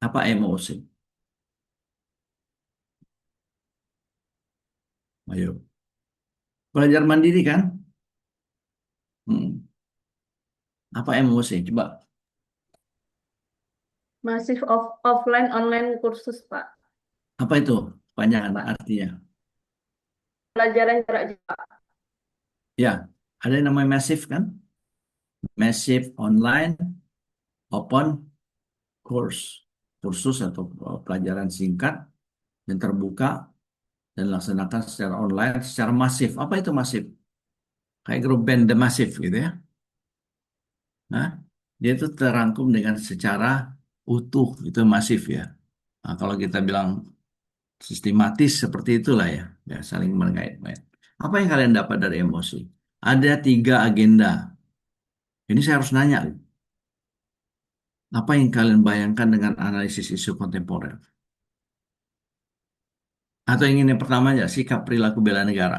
Apa emosi? Ayo. Belajar mandiri kan? Hmm. Apa emosi? Coba. Masif offline online kursus, Pak. Apa itu? Panjangan Pak. artinya. Pelajaran jarak jauh, Pak. Ya, ada yang namanya massive kan? Massive online open course. Kursus atau pelajaran singkat yang terbuka dan dilaksanakan secara online, secara masif. Apa itu masif? Kayak grup band The Massive gitu ya. Nah, dia itu terangkum dengan secara utuh, itu masif ya. Nah, kalau kita bilang sistematis seperti itulah ya, ya saling mengait-ngait. Apa yang kalian dapat dari emosi? Ada tiga agenda. Ini saya harus nanya, apa yang kalian bayangkan dengan analisis isu kontemporer? Atau yang ini pertama aja, sikap perilaku bela negara.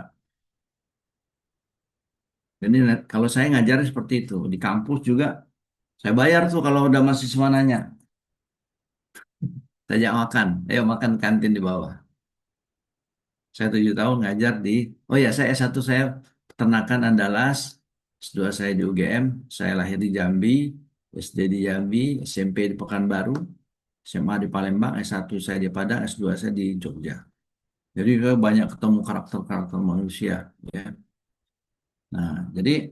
Jadi kalau saya ngajar seperti itu di kampus juga, saya bayar tuh kalau udah mahasiswa nanya, saya ajak makan, ayo makan kantin di bawah. Saya 7 tahun ngajar di, oh ya saya S1 saya peternakan Andalas, S2 saya di UGM, saya lahir di Jambi, SD di Jambi, SMP di Pekanbaru, SMA di Palembang, S1 saya di Padang, S2 saya di Jogja. Jadi saya banyak ketemu karakter-karakter manusia. Ya. Nah, jadi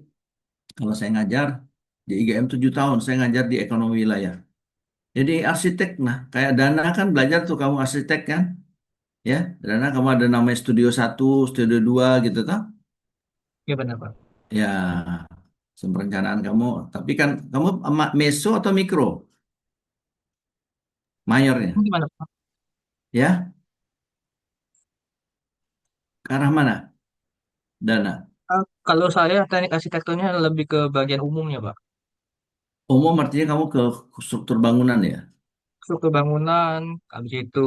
kalau saya ngajar di IGM 7 tahun, saya ngajar di ekonomi wilayah. Jadi arsitek, nah kayak Dana kan belajar tuh kamu arsitek kan, ya. Dana kamu ada namanya Studio 1, Studio 2 gitu toh. Iya benar, Pak. Ya, perencanaan kamu. Tapi kan kamu meso atau mikro mayornya, Gimana, Pak? ya. Ke arah mana? Dana. Kalau saya teknik arsitekturnya lebih ke bagian umumnya, Pak. Umum artinya kamu ke struktur bangunan ya. Struktur bangunan, habis itu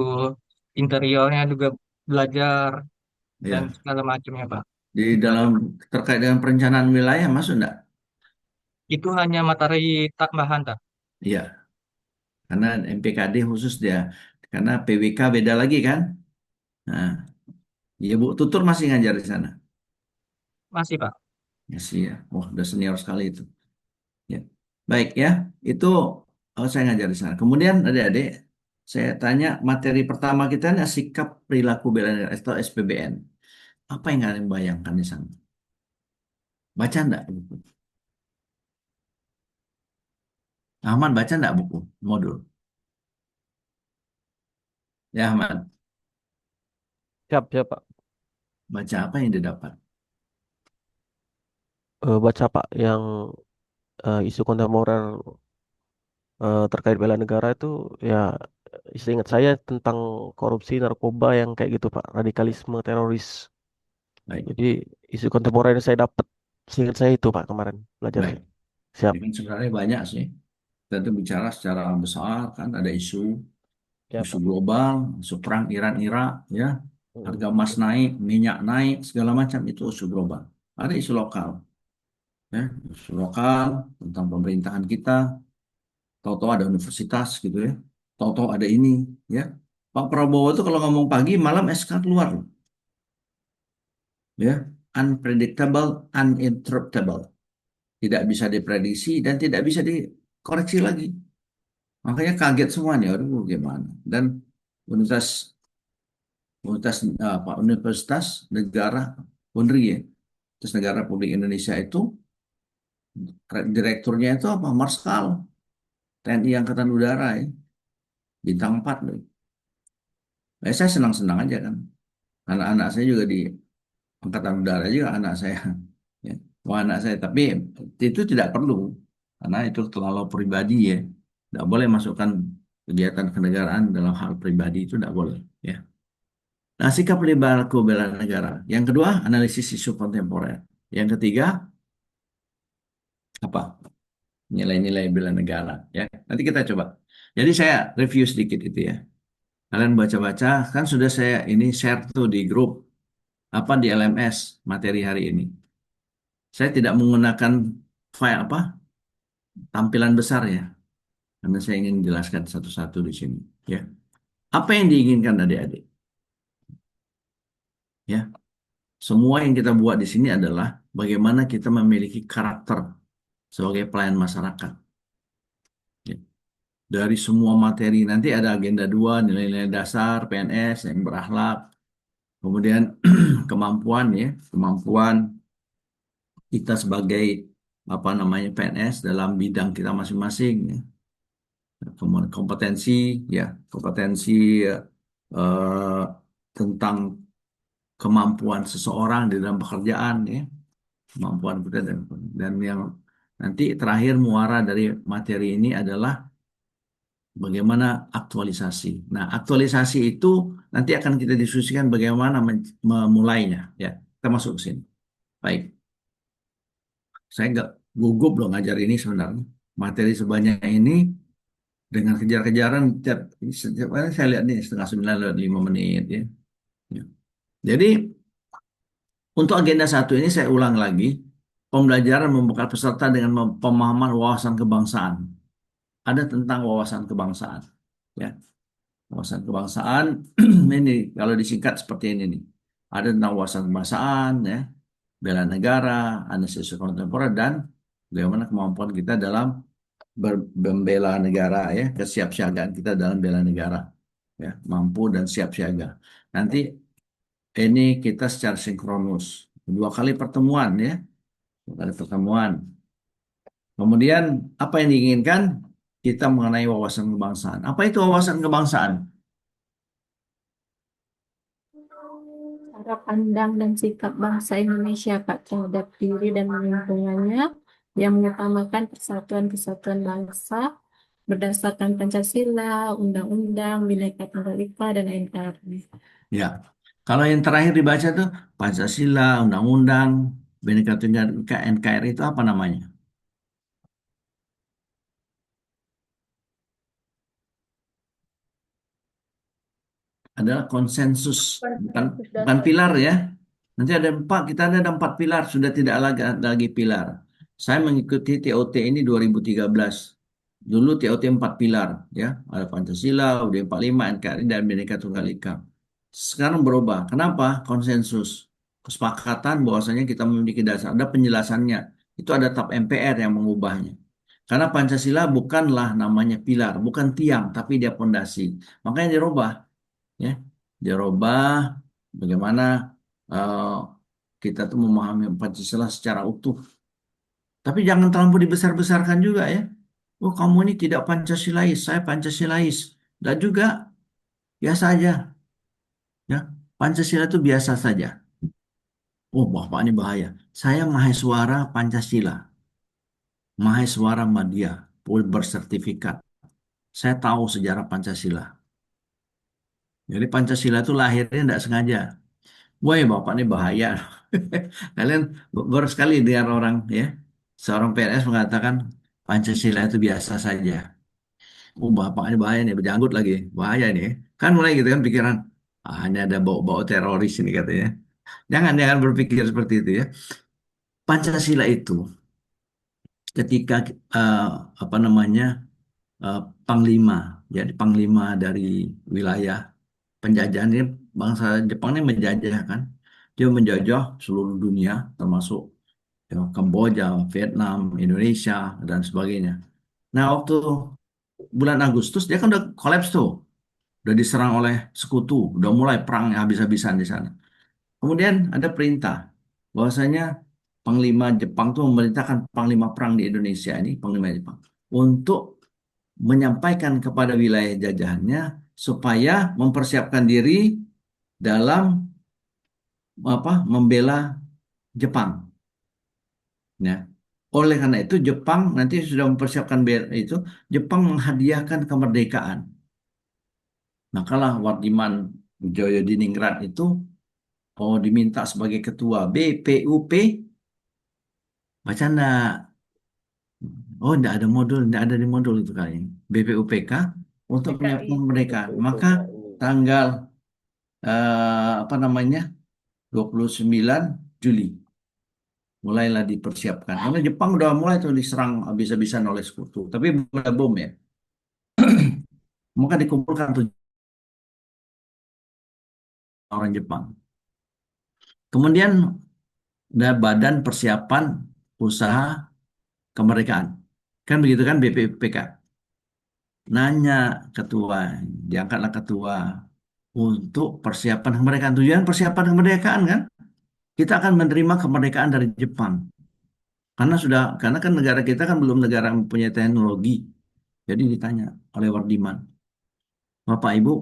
interiornya juga belajar dan Ya. segala macamnya, Pak. Di dalam Belajar. terkait dengan perencanaan wilayah masuk enggak? Itu hanya materi tambahan, Pak. Iya, karena MPKD khusus dia. Karena PWK beda lagi kan? Nah, ya Bu Tutur masih ngajar di sana. Masih, Pak. Ya sih ya. Wah, udah senior sekali itu. Ya. Baik ya, itu saya ngajar di sana. Kemudian adik-adik, saya tanya materi pertama kita ini sikap perilaku bela negara atau SPBN. Apa yang kalian bayangkan di sana? Baca enggak buku? Ahmad baca enggak buku modul? Ya Ahmad, Siap, siap, Pak. baca apa yang didapat? Baca, Pak, yang isu kontemporer terkait bela negara itu ya seingat saya tentang korupsi narkoba yang kayak gitu, Pak. Radikalisme teroris. Baik, Jadi isu kontemporer yang saya dapat seingat saya itu, Pak, kemarin belajar. baik. Siap, Ini kan sebenarnya banyak sih. Kita tuh bicara secara besar kan ada isu siap, isu Pak. global, isu perang Iran-Irak, ya, Mm, harga emas naik, minyak naik, segala macam itu isu global. Ada isu lokal, ya, isu lokal tentang pemerintahan kita. Tahu-tahu ada universitas gitu ya, tahu-tahu ada ini, ya. Pak Prabowo itu kalau ngomong pagi, malam SK keluar, loh, ya, unpredictable, uninterruptible, tidak bisa diprediksi dan tidak bisa dikoreksi lagi. Makanya kaget semua nih, aduh gimana? Dan Universitas Universitas Negara Unri ya. Terus Negara Republik Indonesia itu direkturnya itu apa? Marskal TNI Angkatan Udara ya. Bintang 4 loh. Saya senang-senang aja kan. Anak-anak saya juga di Angkatan Udara juga anak saya. Ya. Wah, anak saya. Tapi itu tidak perlu. Karena itu terlalu pribadi ya. Tidak boleh masukkan kegiatan kenegaraan dalam hal pribadi itu tidak boleh. Ya. Nah, sikap perilaku bela negara. Yang kedua, analisis isu kontemporer. Yang ketiga, apa? Nilai-nilai bela negara. Ya, nanti kita coba. Jadi saya review sedikit itu ya. Kalian baca-baca, kan sudah saya ini share tuh di grup apa di LMS materi hari ini. Saya tidak menggunakan file apa tampilan besar ya, karena saya ingin menjelaskan satu-satu di sini. Ya, apa yang diinginkan adik-adik? Ya, semua yang kita buat di sini adalah bagaimana kita memiliki karakter sebagai pelayan masyarakat. Ya. Dari semua materi nanti ada agenda 2 nilai-nilai dasar PNS yang berakhlak, kemudian kemampuan ya, kemampuan kita sebagai apa namanya PNS dalam bidang kita masing-masing ya. Kemudian kompetensi ya, kompetensi eh, tentang kemampuan seseorang di dalam pekerjaan ya, kemampuan kita dan yang nanti terakhir muara dari materi ini adalah bagaimana aktualisasi. Nah, aktualisasi itu nanti akan kita diskusikan bagaimana memulainya ya. Kita masuk ke sini. Baik, saya nggak gugup loh ngajar ini sebenarnya. Materi sebanyak ini dengan kejar-kejaran setiap kali saya lihat nih setengah 9 lewat 5 menit ya. Ya. Jadi untuk agenda 1 ini saya ulang lagi, pembelajaran membekal peserta dengan pemahaman wawasan kebangsaan. Ada tentang wawasan kebangsaan. Ya, wawasan kebangsaan ini kalau disingkat seperti ini nih. Ada tentang wawasan kebangsaan, ya, bela negara, analisis kontemporer dan bagaimana kemampuan kita dalam membela negara, ya, kesiapsiagaan kita dalam bela negara, ya, mampu dan siap siaga. Nanti ini kita secara sinkronus 2 kali pertemuan ya, 2 kali pertemuan. Kemudian apa yang diinginkan? Kita mengenai wawasan kebangsaan. Apa itu wawasan kebangsaan? Cara pandang dan sikap bangsa Indonesia Kak terhadap diri dan lingkungannya yang mengutamakan persatuan-kesatuan bangsa berdasarkan Pancasila, Undang-Undang, Bhinneka Tunggal Ika, dan NKRI. Ya, kalau yang terakhir dibaca tuh Pancasila, Undang-Undang, Bhinneka Tunggal Ika, NKRI itu apa namanya? Adalah konsensus, bukan Konsensus bukan dasar. pilar ya. Nanti ada 4, kita ada 4 pilar, sudah tidak lagi pilar. Saya mengikuti TOT ini 2013. Dulu TOT 4 pilar, ya, ada Pancasila, UUD 45, NKRI dan Bhinneka Tunggal Ika. Sekarang berubah. Kenapa? Konsensus, kesepakatan bahwasanya kita memiliki dasar, ada penjelasannya. Itu ada TAP MPR yang mengubahnya. Karena Pancasila bukanlah namanya pilar, bukan tiang, tapi dia pondasi. Makanya dirubah, ya, dirubah bagaimana eh, kita tuh memahami Pancasila secara utuh. Tapi jangan terlalu dibesar-besarkan juga ya. Oh, kamu ini tidak Pancasilais, saya Pancasilais. Dan juga biasa aja, ya. Pancasila itu biasa saja. Oh, Bapak ini bahaya. Saya Maheswara Pancasila, Maheswara Madya, full bersertifikat. Saya tahu sejarah Pancasila. Jadi Pancasila itu lahirnya tidak sengaja. Woi, Bapak ini bahaya. Kalian baru sekali dengar orang ya, seorang PNS mengatakan Pancasila itu biasa saja. Oh, Bapak ini bahaya nih, berjanggut lagi. Bahaya nih. Kan mulai gitu kan pikiran, ah, ini ada bau-bau teroris ini katanya. Jangan berpikir seperti itu ya. Pancasila itu ketika eh, apa namanya eh, Panglima, jadi Panglima dari wilayah penjajahan ini, bangsa Jepang ini menjajah kan. Dia menjajah seluruh dunia termasuk ya, Kamboja, Vietnam, Indonesia, dan sebagainya. Nah, waktu bulan Agustus dia kan udah kolaps tuh, udah diserang oleh sekutu, udah mulai perang habis-habisan di sana. Kemudian ada perintah bahwasanya Panglima Jepang tuh memerintahkan Panglima Perang di Indonesia ini, Panglima Jepang, untuk menyampaikan kepada wilayah jajahannya supaya mempersiapkan diri dalam apa membela Jepang. Ya. Oleh karena itu Jepang nanti sudah mempersiapkan itu, Jepang menghadiahkan kemerdekaan. Makalah Wardiman Wijayadiningrat itu diminta sebagai ketua BPUP, baca enggak? Oh, enggak ada modul, enggak ada di modul itu kali ini. BPUPK untuk PKI. menyiapkan kemerdekaan. Maka tanggal apa namanya 29 Juli mulailah dipersiapkan. Karena Jepang udah mulai tuh diserang habis-habisan oleh sekutu. Tapi belum ada bom ya. Maka dikumpulkan tuh orang Jepang. Kemudian ada Badan Persiapan Usaha Kemerdekaan. Kan begitu kan BPPK. Nanya ketua, diangkatlah ketua untuk persiapan kemerdekaan. Tujuan persiapan kemerdekaan kan? Kita akan menerima kemerdekaan dari Jepang. Karena kan negara kita kan belum negara yang mempunyai teknologi. Jadi ditanya oleh Wardiman, Bapak Ibu,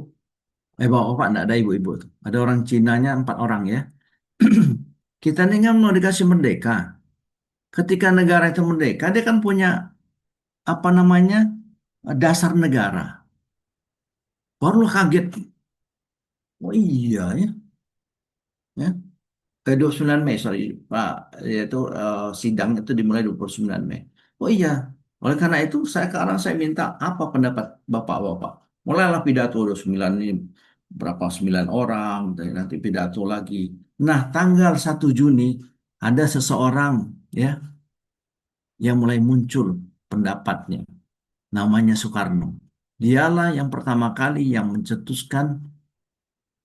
Bapak Bapak enggak ada ibu-ibu tuh. Ada orang Cinanya 4 orang ya. Kita ini kan mau dikasih merdeka. Ketika negara itu merdeka, dia kan punya apa namanya dasar negara. Baru kaget. Oh iya ya, ya. 29 Mei, sorry Pak, yaitu sidang itu dimulai 29 Mei. Oh iya, oleh karena itu sekarang saya minta apa pendapat Bapak-Bapak. Mulailah pidato 29 ini berapa 9 orang, dan nanti pidato lagi. Nah, tanggal 1 Juni ada seseorang ya yang mulai muncul pendapatnya, namanya Soekarno. Dialah yang pertama kali yang mencetuskan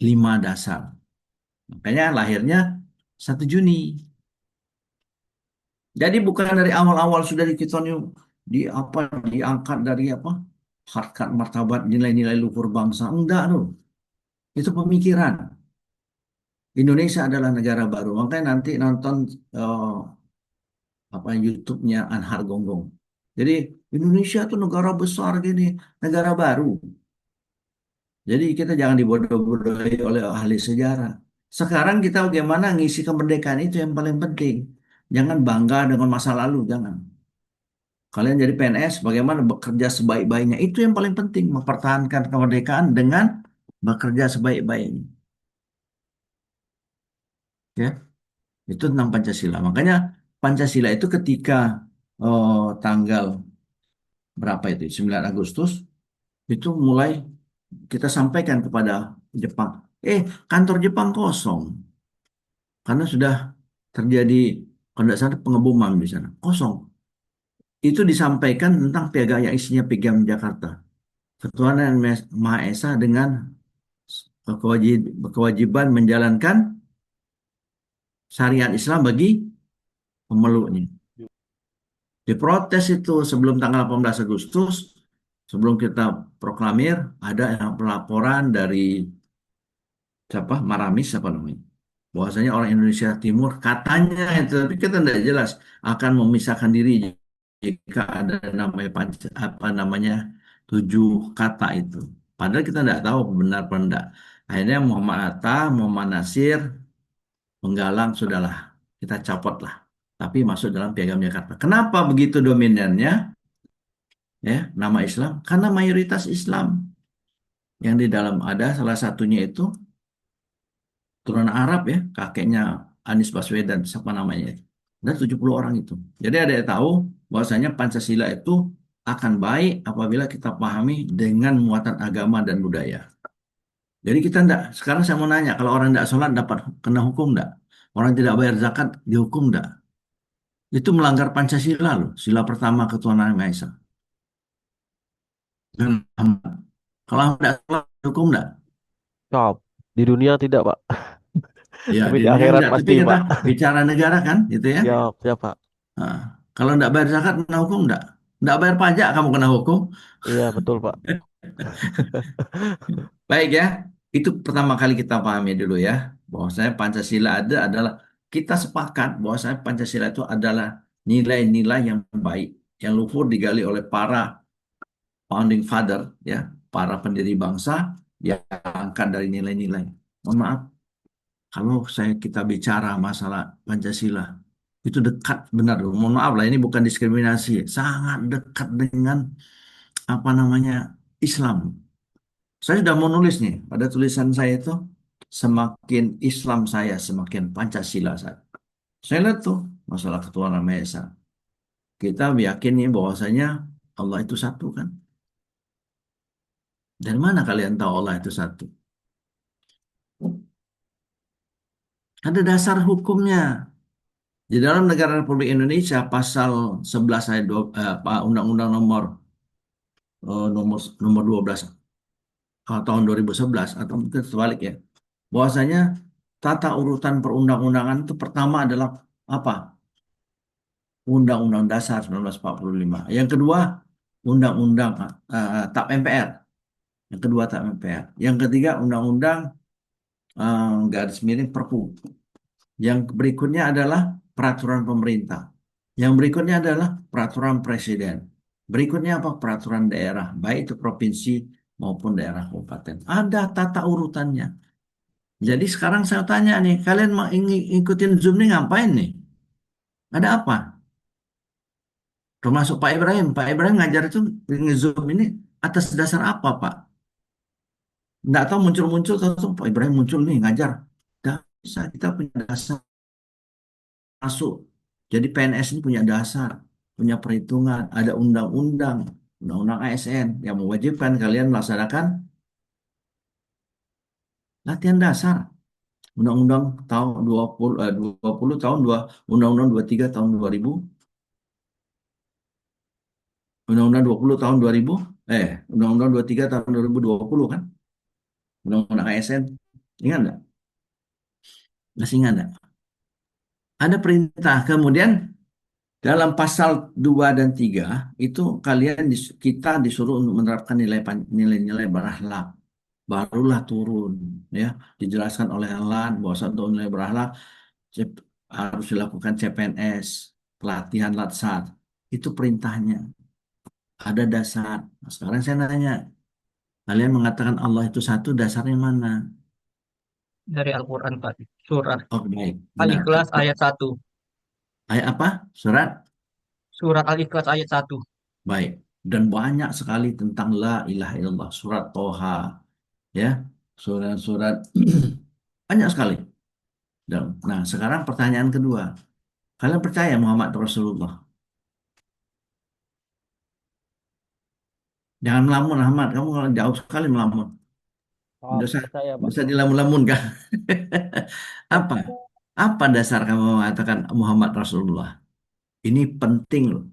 5 dasar. Makanya lahirnya 1 Juni. Jadi bukan dari awal-awal sudah dikitonium di apa diangkat dari apa harkat martabat nilai-nilai luhur bangsa. Enggak loh. Itu pemikiran. Indonesia adalah negara baru. Makanya nanti nonton eh, apa YouTube-nya Anhar Gonggong. Jadi Indonesia tuh negara besar gini, negara baru. Jadi kita jangan dibodoh-bodohi oleh ahli sejarah. Sekarang kita bagaimana ngisi kemerdekaan itu yang paling penting. Jangan bangga dengan masa lalu, jangan. Kalian jadi PNS, bagaimana bekerja sebaik-baiknya. Itu yang paling penting, mempertahankan kemerdekaan dengan bekerja sebaik-baiknya. Ya, itu tentang Pancasila. Makanya Pancasila itu ketika tanggal berapa itu, 9 Agustus, itu mulai kita sampaikan kepada Jepang. Kantor Jepang kosong. Karena sudah terjadi, kalau tidak salah, pengeboman di sana. Kosong. Itu disampaikan tentang piagam yang isinya piagam Jakarta. Ketuhanan yang Maha Esa dengan kewajiban menjalankan syariat Islam bagi pemeluknya. Diprotes itu sebelum tanggal 18 Agustus, sebelum kita proklamir, ada pelaporan dari siapa Maramis apa namanya, bahwasanya orang Indonesia Timur katanya itu, tapi kita tidak jelas akan memisahkan diri jika ada namanya apa namanya 7 kata itu. Padahal kita tidak tahu benar apa enggak. Akhirnya Muhammad Hatta, Muhammad Nasir, Penggalang sudahlah kita copot lah. Tapi masuk dalam Piagam Jakarta. Kenapa begitu dominannya ya nama Islam? Karena mayoritas Islam yang di dalam ada salah satunya itu turunan Arab ya, kakeknya Anies Baswedan, siapa namanya? Dan 70 orang itu. Jadi ada yang tahu bahwasanya Pancasila itu akan baik apabila kita pahami dengan muatan agama dan budaya. Jadi kita enggak, sekarang saya mau nanya, kalau orang tidak sholat dapat kena hukum enggak? Orang tidak bayar zakat dihukum enggak? Itu melanggar Pancasila loh, sila pertama ketuhanan Yang Maha Esa. Dan kalau tidak sholat dihukum enggak? Stop. Di dunia tidak, Pak. Ya, Tapi di di dunia akhirat enggak. Tapi pasti, kita Pak. bicara negara kan, gitu ya. Siap, siap, Pak. Nah, kalau enggak bayar zakat kena hukum enggak? Enggak bayar pajak kamu kena hukum. Iya, betul, Pak. Baik ya, itu pertama kali kita pahami dulu ya, bahwasanya Pancasila adalah kita sepakat bahwasanya Pancasila itu adalah nilai-nilai yang baik, yang luhur digali oleh para founding father ya, para pendiri bangsa, yang angkat dari nilai-nilai. Mohon maaf, kalau kita bicara masalah Pancasila itu dekat benar. Mohon maaf lah, ini bukan diskriminasi, sangat dekat dengan apa namanya Islam. Saya sudah mau nulis nih, pada tulisan saya itu, semakin Islam saya, semakin Pancasila saya. Saya lihat tuh, masalah ketuhanan Maha Esa. Kita meyakini bahwasanya Allah itu satu kan. Dan mana kalian tahu Allah itu satu? Ada dasar hukumnya. Di dalam negara Republik Indonesia, pasal 11 ayat 2, Undang-Undang nomor 12. tahun 2011 atau mungkin sebalik ya. Bahwasanya tata urutan perundang-undangan itu pertama adalah apa? Undang-Undang Dasar 1945. Yang kedua, Undang-Undang TAP MPR. Yang kedua TAP MPR. Yang ketiga, Undang-Undang garis miring Perpu. Yang berikutnya adalah peraturan pemerintah. Yang berikutnya adalah peraturan presiden. Berikutnya apa? Peraturan daerah, baik itu provinsi maupun daerah kabupaten. Ada tata urutannya. Jadi sekarang saya tanya nih, kalian mau ikutin Zoom nih ngapain nih? Ada apa? Termasuk Pak Ibrahim. Pak Ibrahim ngajar itu nge-Zoom ini atas dasar apa, Pak? Nggak tahu muncul-muncul, tahu Pak Ibrahim muncul nih ngajar. Nggak bisa, kita punya dasar masuk. Jadi PNS ini punya dasar, punya perhitungan, ada undang-undang, undang-undang ASN yang mewajibkan kalian melaksanakan latihan dasar. Undang-undang tahun 20 tahun 2, Undang-undang 23 tahun 2000, Undang-undang 20 tahun 2000, Undang-undang 23 tahun 2020 kan, Undang-undang ASN. Ingat nggak? Masih ingat nggak? Ada perintah. Kemudian dalam pasal 2 dan 3 itu kita disuruh untuk menerapkan nilai-nilai berakhlak. Barulah turun ya, dijelaskan oleh Allah bahwa satu nilai berakhlak harus dilakukan CPNS, pelatihan latsar. Itu perintahnya. Ada dasar. Nah, sekarang saya nanya, kalian mengatakan Allah itu satu, dasarnya mana? Dari Al-Quran, Pak. Surat Oh, baik. Benar. Al-Ikhlas ayat 1. Ayat apa? Surat? Surat Al-Ikhlas ayat 1. Baik. Dan banyak sekali tentang la ilaha illallah. Surat Toha. Ya. Surat-surat. Banyak sekali. Nah, sekarang pertanyaan kedua. Kalian percaya Muhammad Rasulullah? Jangan melamun, Ahmad. Kamu kalau jauh sekali melamun. Oh, Dosa, percaya, Pak. dosa dilamun-lamun kan? Apa? Apa dasar kamu mengatakan Muhammad Rasulullah? Ini penting loh.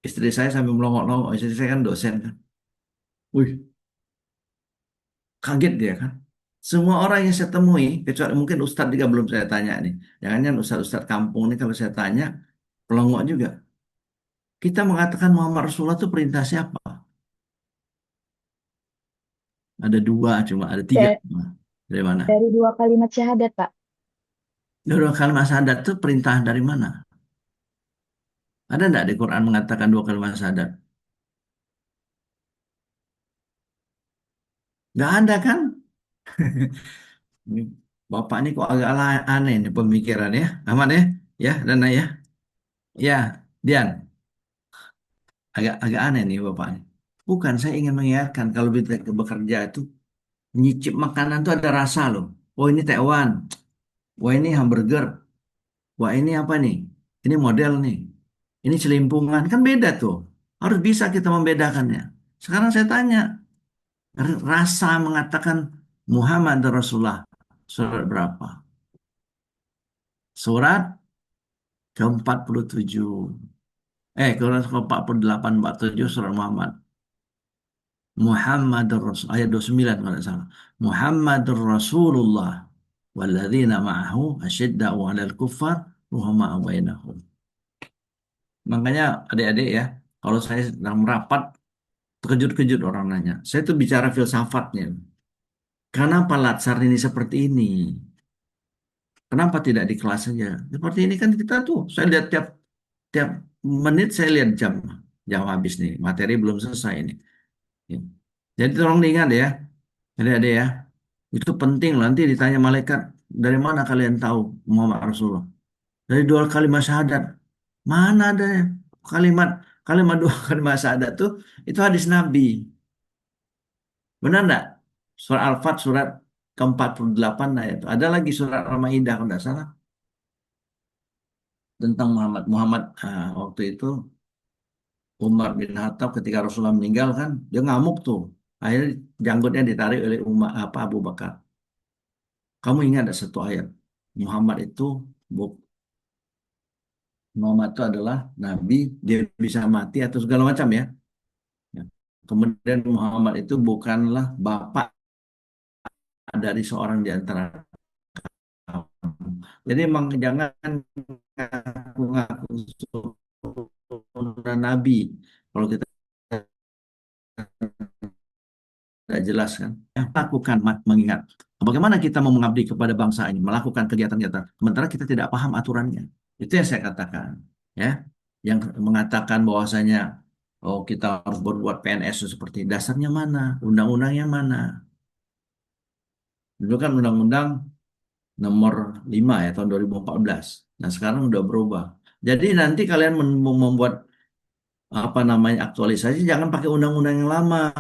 Istri saya sambil melongok-longok. Istri saya kan dosen kan. Wih, kaget dia kan. Semua orang yang saya temui, kecuali mungkin Ustadz juga belum saya tanya nih. Jangan-jangan Ustadz-Ustadz kampung ini kalau saya tanya, pelongok juga. Kita mengatakan Muhammad Rasulullah itu perintah siapa? Ada dua cuma, ada tiga Da- cuma. Dari mana? Dari dua kalimat syahadat, Pak. Dua kalimat syahadat itu perintah dari mana? Ada enggak di Quran mengatakan dua kalimat syahadat? Nggak ada kan? Ini Bapak ini kok agak aneh nih pemikiran ya. Aman ya? Ya, Dana ya. Ya, Dian. Agak aneh nih Bapak ini. Bukan, saya ingin mengingatkan kalau kita bekerja itu nyicip makanan tuh ada rasa loh. Oh ini tekwan. Wah ini hamburger. Wah ini apa nih? Ini model nih. Ini celimpungan. Kan beda tuh. Harus bisa kita membedakannya. Sekarang saya tanya. Rasa mengatakan Muhammad Rasulullah. Surat berapa? Surat ke-47. Surat ke-48, 47 surat Muhammad. Muhammadur Rasul ayat 29 kalau tidak salah. Muhammadur Rasulullah walladzina ma'ahu asyidda'u 'alal kuffar ruhama'u bainahum. Makanya adik-adik ya, kalau saya sedang merapat terkejut-kejut orang nanya. Saya tuh bicara filsafatnya. Kenapa Latsar ini seperti ini? Kenapa tidak di kelas saja? Seperti ini kan kita tuh, saya lihat tiap tiap menit saya lihat jam habis nih, materi belum selesai ini. Ya. Jadi tolong diingat ya, adik-adik ya. Itu penting loh. Nanti ditanya malaikat, dari mana kalian tahu Muhammad Rasulullah? Dari dua kalimat syahadat. Mana ada kalimat kalimat dua kalimat syahadat tuh itu hadis Nabi. Benar enggak? Surat Al-Fat surat ke-48 ayat itu. Ada lagi surat Al-Maidah kalau enggak salah tentang Muhammad. Muhammad waktu itu Umar bin Khattab ketika Rasulullah meninggal kan dia ngamuk tuh. Akhirnya janggutnya ditarik oleh Abu Bakar. Kamu ingat ada satu ayat. Muhammad itu Muhammad itu adalah nabi, dia bisa mati atau segala macam ya. Ya. Kemudian Muhammad itu bukanlah bapak dari seorang di antara kamu. Jadi emang jangan ngaku-ngaku sunnah Nabi. Kalau kita tidak jelas kan. Lakukan mengingat bagaimana kita mau mengabdi kepada bangsa ini, melakukan kegiatan-kegiatan. Sementara kita tidak paham aturannya. Itu yang saya katakan. Ya, yang mengatakan bahwasanya oh kita harus berbuat PNS seperti dasarnya mana, undang-undangnya mana. Dulu kan undang-undang nomor 5 ya tahun 2014. Nah, sekarang udah berubah. Jadi nanti kalian mau membuat apa namanya aktualisasi jangan pakai undang-undang yang lama.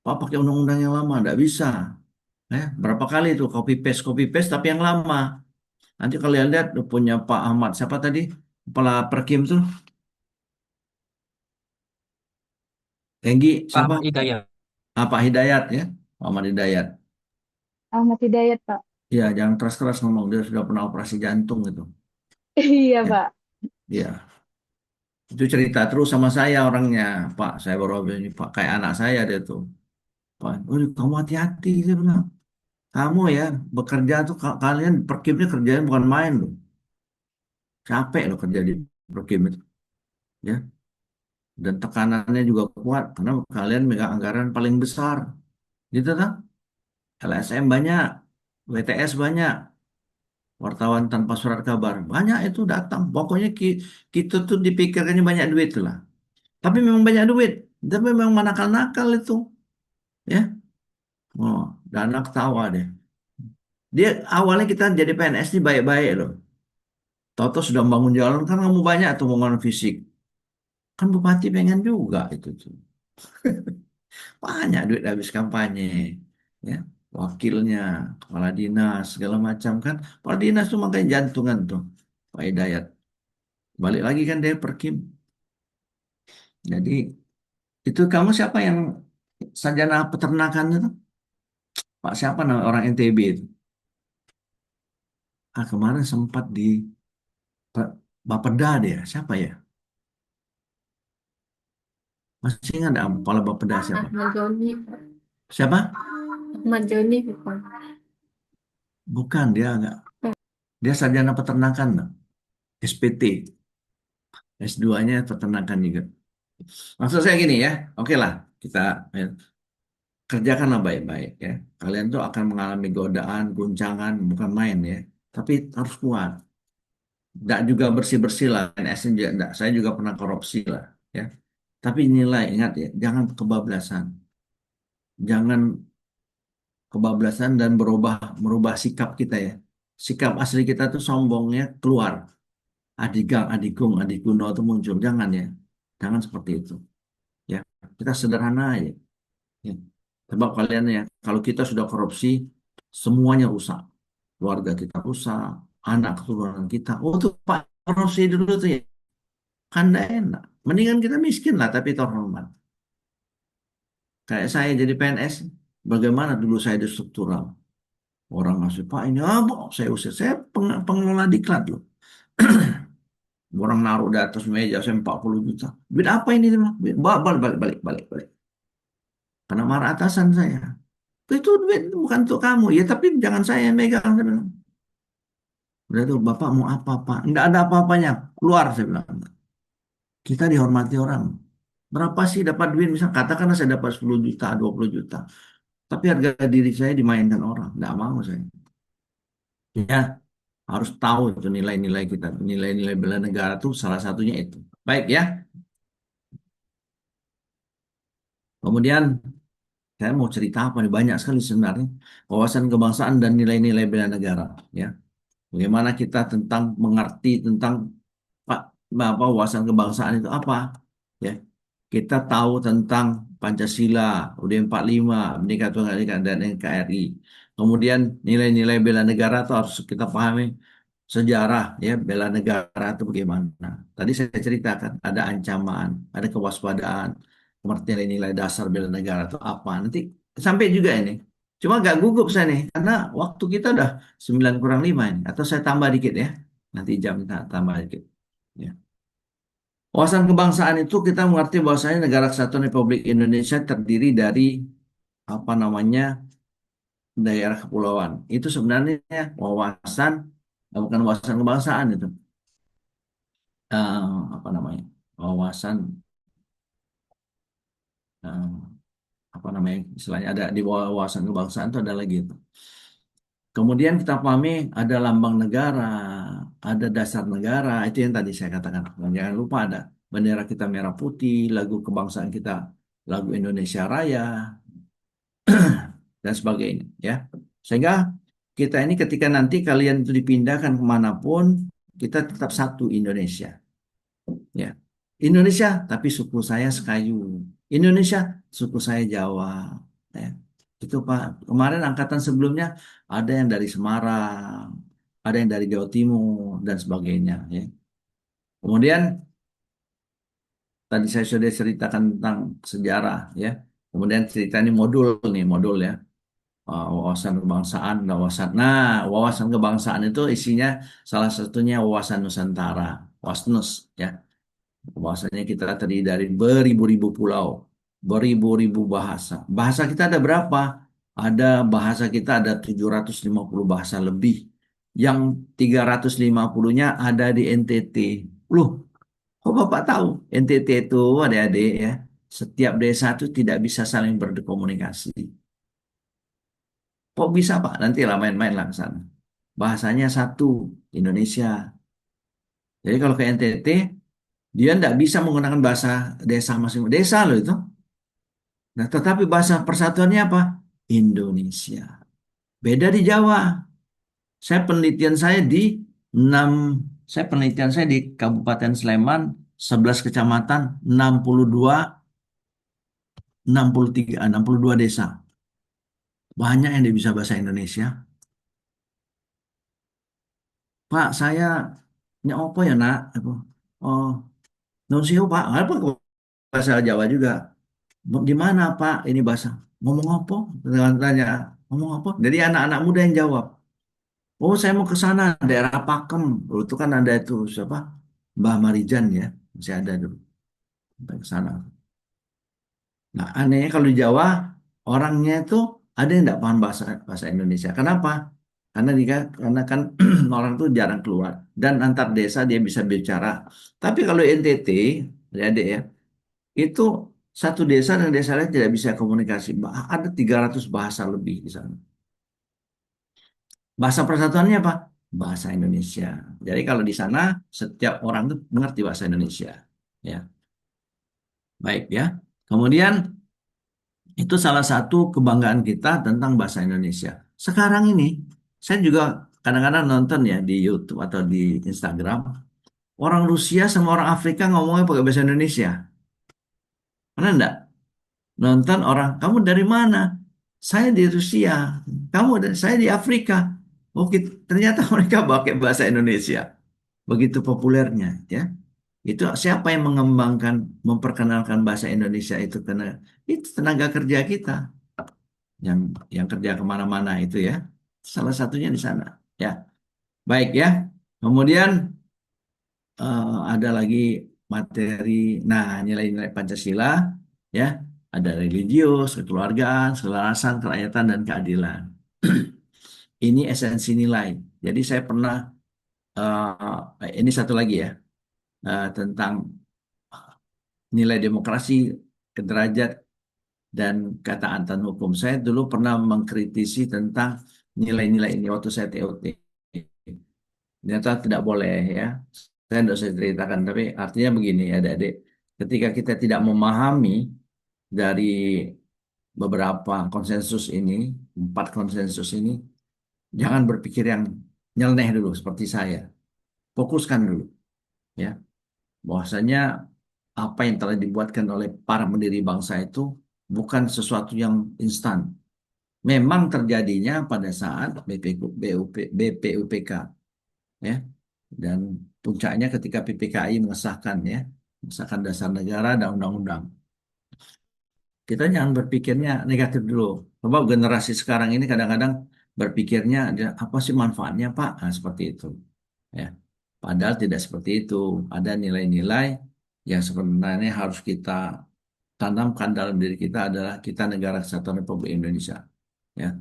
Pak pakai undang-undang yang lama, nggak bisa. Berapa kali itu copy paste tapi yang lama. Nanti kalian lihat punya Pak Ahmad siapa tadi kepala Perkim tuh, Enggi Pak siapa? Ahmad Hidayat. Pak Hidayat ya, Pak Ahmad Hidayat. Ahmad Hidayat, Pak. Ya jangan keras-keras ngomong dia sudah pernah operasi jantung gitu. Iya, Ya, Pak. ya. Itu cerita terus sama saya orangnya, Pak. Saya baru habis ini Pak kayak anak saya dia tuh. Pak, oh, kamu hati-hati dia bilang. Kamu ya bekerja tuh kalian Perkimnya kerjanya bukan main loh. Capek loh kerja di Perkim itu. Ya. Dan tekanannya juga kuat karena kalian megang anggaran paling besar gitu kan, LSM banyak, WTS banyak, wartawan tanpa surat kabar banyak itu datang, pokoknya kita tuh dipikirkannya banyak duit lah, tapi memang banyak duit, tapi memang manakal-nakal itu ya. Oh, Dana ketawa deh, dia awalnya kita jadi PNS ini baik-baik loh, Toto sudah membangun jalan kan kamu banyak tuh pembangunan fisik, kan bupati pengen juga itu tuh. Banyak duit habis kampanye, ya. Wakilnya, kepala dinas, segala macam kan. Kepala dinas tuh makanya jantungan tuh, Pak Hidayat. Balik lagi kan dia Perkim. Jadi itu kamu siapa yang sarjana peternakan itu? Pak siapa nama orang NTB itu? Kemarin sempat di Bapeda dia, siapa ya? Masih ingat nggak kepala Bapeda siapa? Ahmad Joni, Siapa? Ahmad Joni bukan. Bukan dia enggak. Dia sarjana peternakan, loh. SPT, S2-nya peternakan juga. Maksud saya gini ya, oke lah kita ya, kerjakanlah baik-baik ya. Kalian tuh akan mengalami godaan, guncangan, bukan main ya. Tapi harus kuat. Tidak juga bersih-bersih lah. NS juga, enggak. Saya juga pernah korupsi lah ya. Tapi nilai, ingat ya, jangan kebablasan. Jangan kebablasan dan merubah sikap kita ya. Sikap asli kita tuh sombongnya keluar. Adigang, adigung, adiguno itu muncul. Jangan ya. Jangan seperti itu. Ya, kita sederhana aja. Ya. Sebab kalian ya, kalau kita sudah korupsi, semuanya rusak. Keluarga kita rusak, anak keturunan kita. Oh tuh Pak korupsi dulu tuh ya. Kan nggak enak. Mendingan kita miskin lah, tapi terhormat. Kayak saya jadi PNS, bagaimana dulu saya di struktural. Orang ngasih, Pak ini apa? Saya usir. Saya pengelola diklat loh. Orang naruh di atas meja saya 40 juta. Duit apa ini? Balik, balik, balik, balik, balik. Balik. Karena marah atasan saya. Itu duit bukan untuk kamu. Ya tapi jangan saya yang megang. Saya bilang. Udah tuh Bapak mau apa Pak? Enggak ada apa-apanya. Keluar saya bilang. Kita dihormati orang. Berapa sih dapat duit? Misal katakanlah saya dapat 10 juta, 20 juta. Tapi harga diri saya dimainkan orang. Enggak mau saya. Ya harus tahu itu nilai-nilai kita. Nilai-nilai bela negara itu salah satunya itu. Baik ya. Kemudian saya mau cerita apa nih? Banyak sekali sebenarnya. Wawasan kebangsaan dan nilai-nilai bela negara. Ya. Bagaimana kita tentang mengerti tentang Pak, apa wawasan kebangsaan itu apa? Ya, kita tahu tentang Pancasila, UUD 45, Bhinneka Tunggal Ika dan NKRI. Kemudian nilai-nilai bela negara itu harus kita pahami sejarah ya bela negara itu bagaimana. Tadi saya ceritakan ada ancaman, ada kewaspadaan, pengertian nilai dasar bela negara itu apa. Nanti sampai juga ini. Cuma gak gugup saya nih karena waktu kita udah 9 kurang 5 ini atau saya tambah dikit ya. Nanti jam kita tambah dikit. Ya. Wawasan kebangsaan itu kita mengerti bahwasanya Negara Kesatuan Republik Indonesia terdiri dari apa namanya daerah kepulauan. Itu sebenarnya wawasan, bukan wawasan kebangsaan itu. Apa namanya? Wawasan eh, apa namanya? Istilahnya ada di bawah wawasan kebangsaan itu ada lagi itu. Kemudian kita pahami ada lambang negara, ada dasar negara, itu yang tadi saya katakan. Dan jangan lupa ada bendera kita merah putih, lagu kebangsaan kita, lagu Indonesia Raya, dan sebagainya. Ya, sehingga kita ini ketika nanti kalian itu dipindahkan kemanapun, kita tetap satu Indonesia. Ya, Indonesia, tapi suku saya Sekayu. Indonesia, suku saya Jawa. Ya. Itu Pak. Kemarin angkatan sebelumnya ada yang dari Semarang, ada yang dari Jawa Timur dan sebagainya. Ya. Kemudian tadi saya sudah ceritakan tentang sejarah, ya. Kemudian cerita ini modul nih, modul ya. Wawasan kebangsaan, wawasan. Nah, wawasan kebangsaan itu isinya salah satunya wawasan Nusantara, WASNUS, ya. Bahwasanya kita terdiri dari beribu-ribu pulau, beribu-ribu bahasa. Bahasa kita ada berapa? Ada bahasa kita ada 750 bahasa lebih. Yang 350-nya ada di NTT. Loh, kok Bapak tahu? NTT itu adik-adik ya, setiap desa itu tidak bisa saling berkomunikasi. Kok bisa Pak? Nanti lah main-main lah ke sana. Bahasanya satu, Indonesia. Jadi kalau ke NTT, dia tidak bisa menggunakan bahasa desa masing-masing. Desa loh itu. Nah, tetapi bahasa persatuannya apa? Indonesia. Beda di Jawa. Saya penelitian saya di 6, saya penelitian saya di Kabupaten Sleman, 11 kecamatan, 62, 63, 62 desa. Banyak yang dia bisa bahasa Indonesia. Pak, saya apa ya nak? Oh, non siu Pak. Apa bahasa Jawa juga? Di mana Pak ini bahasa? Ngomong apa? Tanya, ngomong apa? Jadi anak-anak muda yang jawab. Oh, saya mau ke sana, daerah Pakem. Oh, itu kan ada itu siapa? Mbah Marijan ya, masih ada dulu. Sampai ke sana. Nah, anehnya kalau di Jawa orangnya itu ada yang tidak paham bahasa bahasa Indonesia. Kenapa? Karena kan orang tuh jarang keluar dan antar desa dia bisa bicara. Tapi kalau NTT, adik ya, itu satu desa dan desa lain tidak bisa komunikasi. Ada 300 bahasa lebih di sana. Bahasa persatuannya apa? Bahasa Indonesia. Jadi kalau di sana setiap orang tuh mengerti bahasa Indonesia. Ya, baik ya. Kemudian itu salah satu kebanggaan kita tentang bahasa Indonesia. Sekarang ini saya juga kadang-kadang nonton ya di YouTube atau di Instagram. Orang Rusia sama orang Afrika ngomongnya pakai bahasa Indonesia. Mana enggak? Nonton orang, kamu dari mana? Saya di Rusia. Saya di Afrika. Oh, ternyata mereka pakai bahasa Indonesia. Begitu populernya, ya. Itu siapa yang mengembangkan, memperkenalkan bahasa Indonesia itu karena itu tenaga kerja kita yang kerja kemana-mana itu ya. Salah satunya di sana, ya. Baik ya. Kemudian ada lagi materi, nah nilai-nilai Pancasila, ya. Ada religius, kekeluargaan, keselarasan, kerakyatan, dan keadilan. Ini esensi nilai. Jadi saya pernah, ini satu lagi ya, tentang nilai demokrasi, kederajat, dan ketaatan hukum. Saya dulu pernah mengkritisi tentang nilai-nilai ini waktu saya TOT. Ternyata tidak boleh ya. Saya tidak usah ceritakan, tapi artinya begini ya adik-adik. Ketika kita tidak memahami dari beberapa konsensus ini, 4 konsensus ini, jangan berpikir yang nyeleneh dulu seperti saya. Fokuskan dulu ya. Bahwasanya apa yang telah dibuatkan oleh para pendiri bangsa itu bukan sesuatu yang instan. Memang terjadinya pada saat BPUPK ya, dan puncaknya ketika PPKI mengesahkan ya, mengesahkan dasar negara dan undang-undang. Kita jangan berpikirnya negatif dulu. Sebab generasi sekarang ini kadang-kadang berpikirnya apa sih manfaatnya Pak? Nah, seperti itu. Ya. Padahal tidak seperti itu. Ada nilai-nilai yang sebenarnya harus kita tanamkan dalam diri kita adalah kita negara kesatuan Republik Indonesia, ya.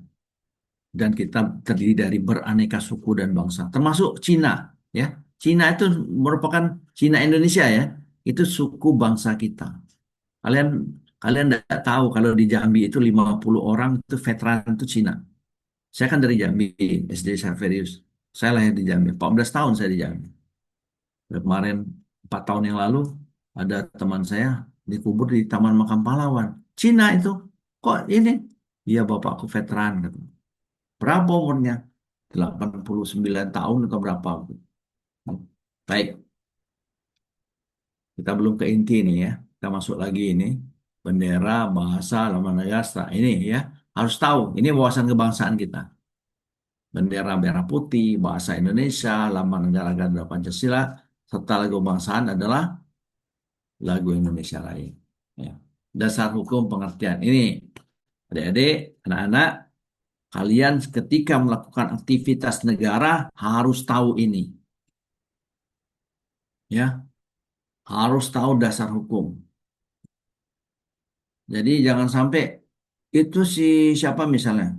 Dan kita terdiri dari beraneka suku dan bangsa, termasuk Cina, ya. Cina itu merupakan Cina Indonesia, ya. Itu suku bangsa kita. Kalian kalian tidak tahu kalau di Jambi itu 50 orang itu veteran itu Cina. Saya kan dari Jambi, SD Xaverius. Saya lahir di Jambi. 14 tahun saya di Jambi. Dan kemarin 4 tahun yang lalu ada teman saya dikubur di Taman Makam Pahlawan. Cina itu. Kok ini? Iya bapakku veteran. Gitu. Berapa umurnya? 89 tahun atau berapa? Baik, kita belum ke inti nih ya. Kita masuk lagi ini. Bendera, bahasa, lambang negara. Ini ya. Harus tahu. Ini wawasan kebangsaan kita. Bendera merah putih, bahasa Indonesia, lambang negara Garuda Pancasila, serta lagu kebangsaan adalah lagu Indonesia Raya. Ya. Dasar hukum pengertian. Ini, adik-adik, anak-anak, kalian ketika melakukan aktivitas negara harus tahu ini. Ya, harus tahu dasar hukum. Jadi jangan sampai itu si siapa misalnya,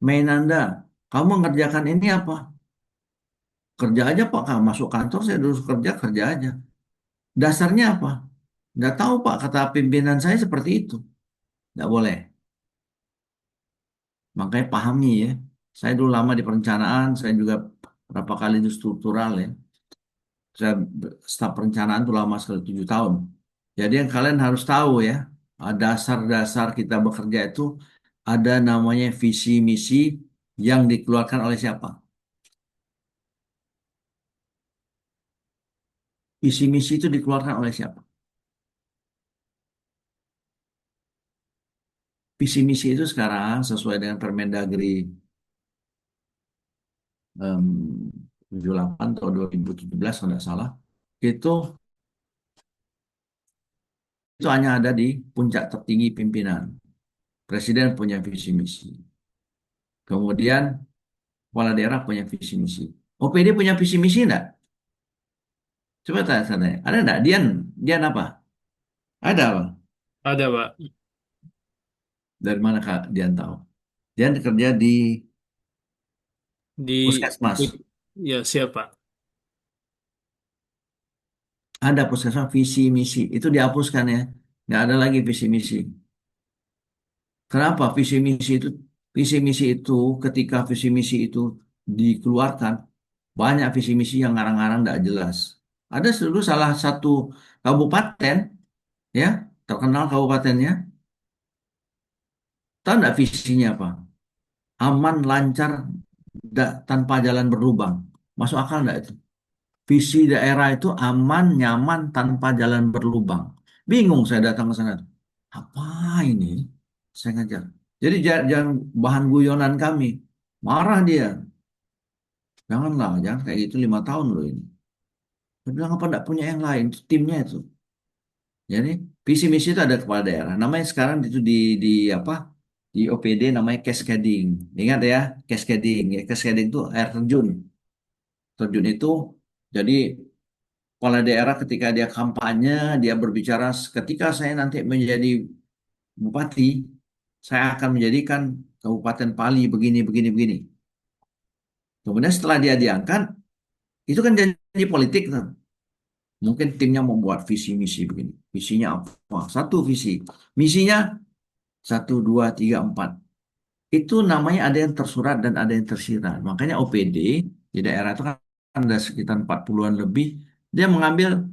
Mainanda, kamu ngerjakan ini apa? Kerja aja Pak, kamu masuk kantor saya dulu kerja kerja aja. Dasarnya apa? Nggak tahu Pak, kata pimpinan saya seperti itu. Nggak boleh. Makanya pahami ya. Saya dulu lama di perencanaan, saya juga berapa kali di struktural ya. Saya staf perencanaan tuh lama sekali 7 tahun. Jadi yang kalian harus tahu ya, dasar-dasar kita bekerja itu ada namanya visi misi yang dikeluarkan oleh siapa? Visi misi itu dikeluarkan oleh siapa? Visi misi itu sekarang sesuai dengan Permendagri 78 tahun 2017 kalau nggak salah, itu itu hanya ada di puncak tertinggi pimpinan. Presiden punya visi misi. Kemudian kepala daerah punya visi misi. OPD punya visi misi enggak? Coba tanya, ada enggak? Dian, Dian apa? Ada apa? Ada, Pak. Dari mana Kak Dian tahu? Dian kerja di Di puskesmas. ya siapa? Ada puskesmas visi misi. Itu dihapuskan ya. Nggak ada lagi visi misi. Kenapa visi misi itu ketika visi misi itu dikeluarkan banyak visi misi yang ngarang-ngarang nggak jelas. Ada dulu salah satu kabupaten ya terkenal kabupatennya, tahu nggak visinya apa? Aman, lancar, tanpa jalan berlubang. Masuk akal nggak itu? Visi daerah itu aman, nyaman, tanpa jalan berlubang. Bingung saya datang ke sana. Apa ini? Saya ngajar. Jadi jangan bahan guyonan kami. Marah dia. Janganlah, jangan kayak gitu 5 tahun loh ini. Saya bilang apa enggak punya yang lain, itu timnya itu. Jadi visi misi itu ada kepala daerah. Namanya sekarang itu di apa? Di OPD namanya cascading. Ingat ya, cascading. Ya, cascading itu air terjun. Terjun itu jadi kepala daerah ketika dia kampanye, dia berbicara ketika saya nanti menjadi bupati, saya akan menjadikan Kabupaten Pali begini begini begini. Kemudian setelah dia diangkat, itu kan janji politik tuh. Mungkin timnya membuat visi misi begini. Visinya apa? Satu visi. Misinya satu, dua, tiga, empat. Itu namanya ada yang tersurat dan ada yang tersirat. Makanya OPD di daerah itu kan ada sekitar 40-an lebih. Dia mengambil,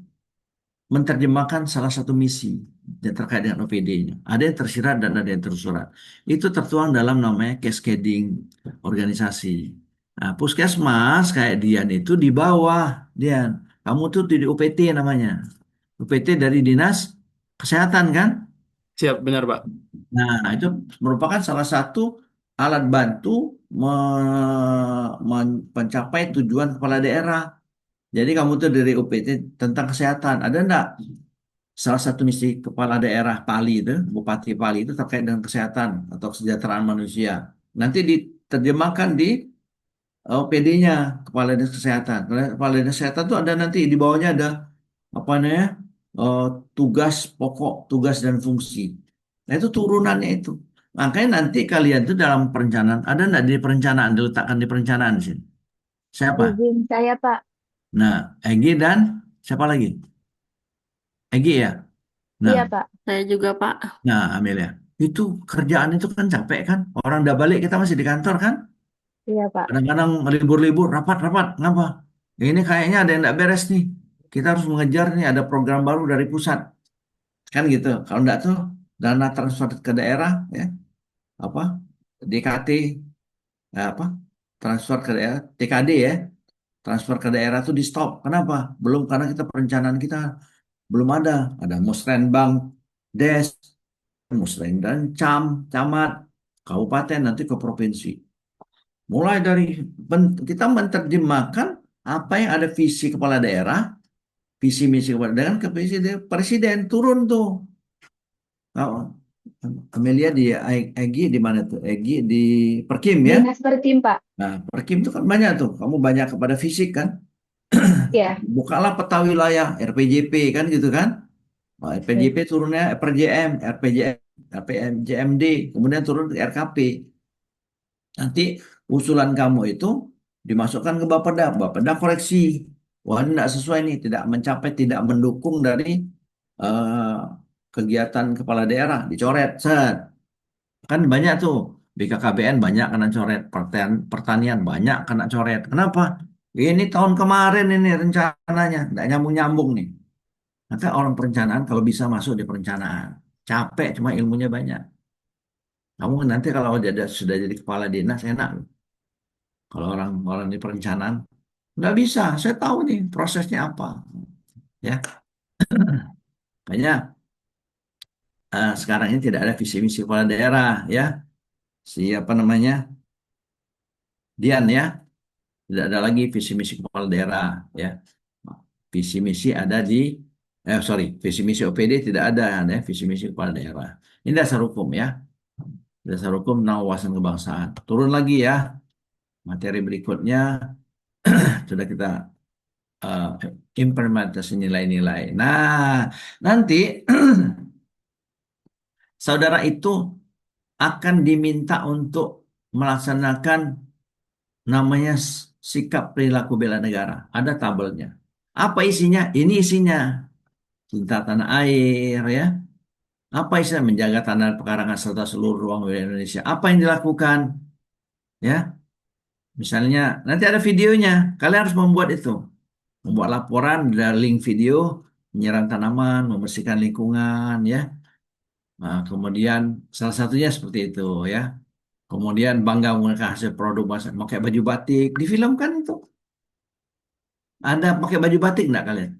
menerjemahkan salah satu misi yang terkait dengan OPD-nya. Ada yang tersirat dan ada yang tersurat. Itu tertuang dalam namanya cascading organisasi. Nah, puskesmas kayak Dian itu di bawah, Dian. Kamu tuh di UPT namanya. UPT dari Dinas Kesehatan kan? Siap, benar, Pak. Nah, itu merupakan salah satu alat bantu mencapai tujuan kepala daerah. Jadi kamu tuh dari UPT tentang kesehatan. Ada enggak salah satu misi kepala daerah Pali itu, Bupati Pali itu terkait dengan kesehatan atau kesejahteraan manusia. Nanti diterjemahkan di PD-nya, Kepala Dinas Kesehatan. Kepala Dinas Kesehatan tuh ada nanti di bawahnya ada apa namanya? eh, tugas pokok, tugas dan fungsi. Nah itu turunannya itu. Makanya nanti kalian tuh dalam perencanaan, ada nggak di perencanaan, diletakkan di perencanaan di sini? Siapa? Izin saya, Pak. Nah, Egi dan siapa lagi? Egi ya? Nah, Iya, Pak. Saya juga, Pak. nah Amelia. Itu kerjaan itu kan capek kan? Orang udah balik, kita masih di kantor kan? Iya, Pak. Kadang-kadang libur-libur, rapat-rapat. Ngapa? Ini kayaknya ada yang nggak beres nih. Kita harus mengejar nih, ada program baru dari pusat. Kan gitu. Kalau nggak tuh, dana transfer ke daerah, ya, apa, DKT, apa, transfer ke daerah, TKD ya, transfer ke daerah tuh di stop. Kenapa? Belum, karena kita perencanaan kita belum ada. Ada Musrenbang, Des, Musrendan, Camat, Kabupaten, nanti ke provinsi. Mulai dari kita menerjemahkan apa yang ada visi kepala daerah, visi misi kepala daerah ke visi presiden turun tuh. Oh, Amelia di Egi di mana tuh? Egi di Perkim ya. Dinas Pertim, Pak. Nah, Perkim itu kan banyak tuh. Kamu banyak kepada fisik kan. Iya. Bukalah peta wilayah RPJP kan gitu kan. Nah, RPJP Baik. turunnya RPJM, RPJM, RPJMD, kemudian turun ke RKP. Nanti usulan kamu itu dimasukkan ke Bapeda. Bapeda koreksi. Wah, ini tidak sesuai nih, tidak mencapai, tidak mendukung dari eh, kegiatan kepala daerah, dicoret. Set. Kan banyak tuh. BKKBN banyak kena coret, pertanian banyak kena coret. Kenapa? Ini tahun kemarin ini rencananya, tidak nyambung-nyambung nih. Maka orang perencanaan kalau bisa masuk di perencanaan. Capek, cuma ilmunya banyak. Kamu nanti kalau sudah jadi kepala dinas, enak. Kalau orang-orang di perencanaan, nggak bisa. Saya tahu nih prosesnya apa. Ya, makanya sekarang ini tidak ada visi misi kepala daerah. Ya, siapa namanya? Dian ya. Tidak ada lagi visi misi kepala daerah. Ya, visi misi ada di, sorry, visi misi OPD tidak ada ya, visi misi kepala daerah. Ini dasar hukum ya. Dasar hukum tentang wawasan kebangsaan. Turun lagi ya. Materi berikutnya sudah kita eh, implementasi nilai-nilai. Nah, nanti saudara itu akan diminta untuk melaksanakan namanya sikap perilaku bela negara. Ada tabelnya. Apa isinya? Ini isinya. Cinta tanah air ya. Apa isinya? Menjaga tanah pekarangan serta seluruh ruang wilayah Indonesia. Apa yang dilakukan? Ya, misalnya nanti ada videonya. Kalian harus membuat itu. Membuat laporan dari link video, menyerang tanaman, membersihkan lingkungan, ya. Nah, kemudian salah satunya seperti itu, ya. Kemudian bangga menggunakan hasil produk bahasa, pakai baju batik, difilmkan itu. Ada pakai baju batik enggak kalian?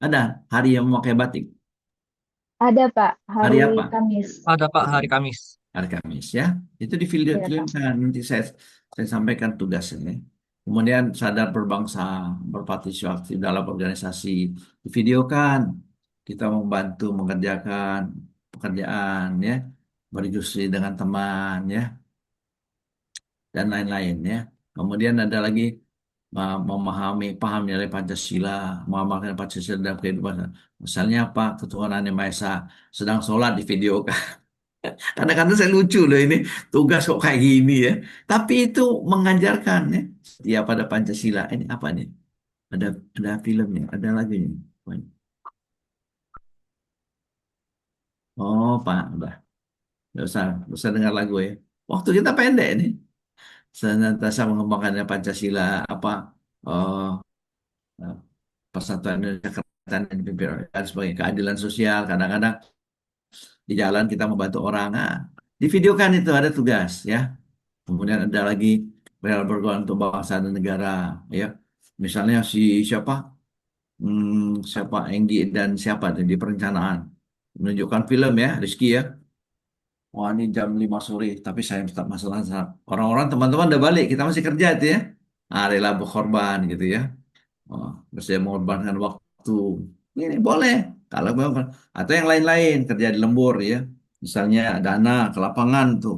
Ada hari yang memakai batik. Ada, Pak. Hari Hari apa? Kamis. Ada Pak hari Kamis. Hari Kamis, ya. Itu di film Iya, Pak. filmkan. Nanti saya sampaikan tugasnya. Kemudian sadar berbangsa, berpartisipasi dalam organisasi, divideokan. Kita membantu mengerjakan pekerjaan, ya, berdiskusi dengan teman, ya, dan lain-lain, ya. Kemudian ada lagi paham nilai Pancasila, mengamalkan Pancasila dalam kehidupan. Misalnya apa? Ketuhanan Yang Maha Esa, sedang sholat di video. Kadang-kadang saya lucu loh ini tugas kok kayak gini ya. Tapi itu mengajarkan ya. Ya pada Pancasila. Ini apa nih? Ada filmnya, ada lagunya. Oh Pak, udah. Nggak usah dengar lagu ya. Waktu kita pendek nih. Senantiasa mengembangkan Pancasila apa eh, eh, persatuan Indonesia Kerajaan yang dipimpin oleh sebagai keadilan sosial. Kadang-kadang di jalan kita membantu orang. Nah, di video kan itu ada tugas ya. Kemudian ada lagi rel berguna untuk bangsa dan negara, ya. Misalnya si siapa, siapa Enggi dan siapa tuh di perencanaan menunjukkan film ya, Rizky ya. Wah ini jam 5 sore, tapi saya tetap masalah. Orang-orang teman-teman udah balik, kita masih kerja itu ya. Ah, rela berkorban gitu ya. Oh, bersedia mengorbankan waktu. Ini boleh. Kalau memang atau yang lain-lain kerja di lembur ya. Misalnya dana ke lapangan tuh,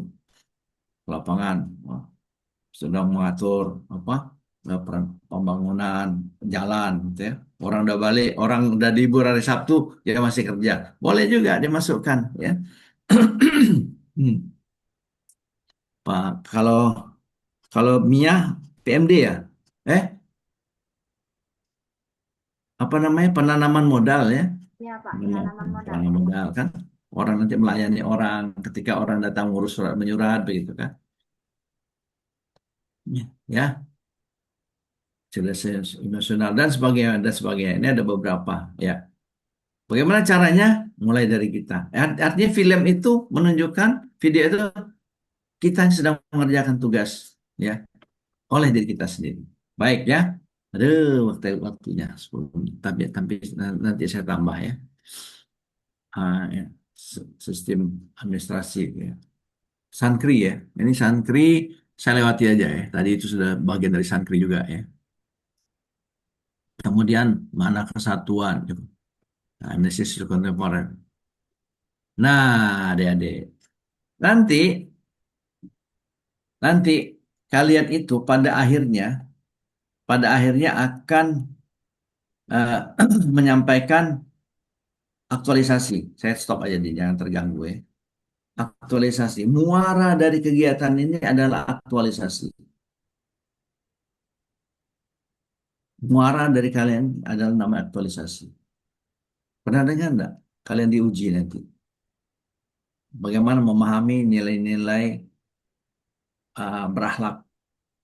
ke lapangan. Sedang mengatur apa pembangunan jalan gitu ya, Orang udah balik, orang udah libur hari Sabtu, dia masih kerja. Boleh juga dimasukkan, ya. Hmm. Pak, kalau Mia PMD ya, eh apa namanya penanaman modal ya, Iya, Pak. penanaman Penanaman modal. penanaman modal kan, orang nanti melayani orang ketika orang datang ngurus surat menyurat begitu kan, ya, cerdas emosional dan sebagainya. Ini ada beberapa, ya. Bagaimana caranya? Mulai dari kita. Artinya film itu menunjukkan video itu kita yang sedang mengerjakan tugas, ya, oleh diri kita sendiri. Baik ya. Aduh, waktunya 10 menit. Tapi nanti saya tambah ya. Ya. Sistem administrasi ya. Sankri ya. Ini Sankri saya lewati aja ya. Tadi itu sudah bagian dari Sankri juga ya. Kemudian mana kesatuan gitu. Nah, analisis kontemporer. Nah, adik-adik. Nanti nanti kalian itu pada akhirnya akan menyampaikan aktualisasi. Saya stop aja nih, jangan terganggu ya. Aktualisasi. Muara dari kegiatan ini adalah aktualisasi. Muara dari kalian adalah nama aktualisasi. Pernah dengar enggak? Kalian diuji nanti. Bagaimana memahami nilai-nilai berakhlak.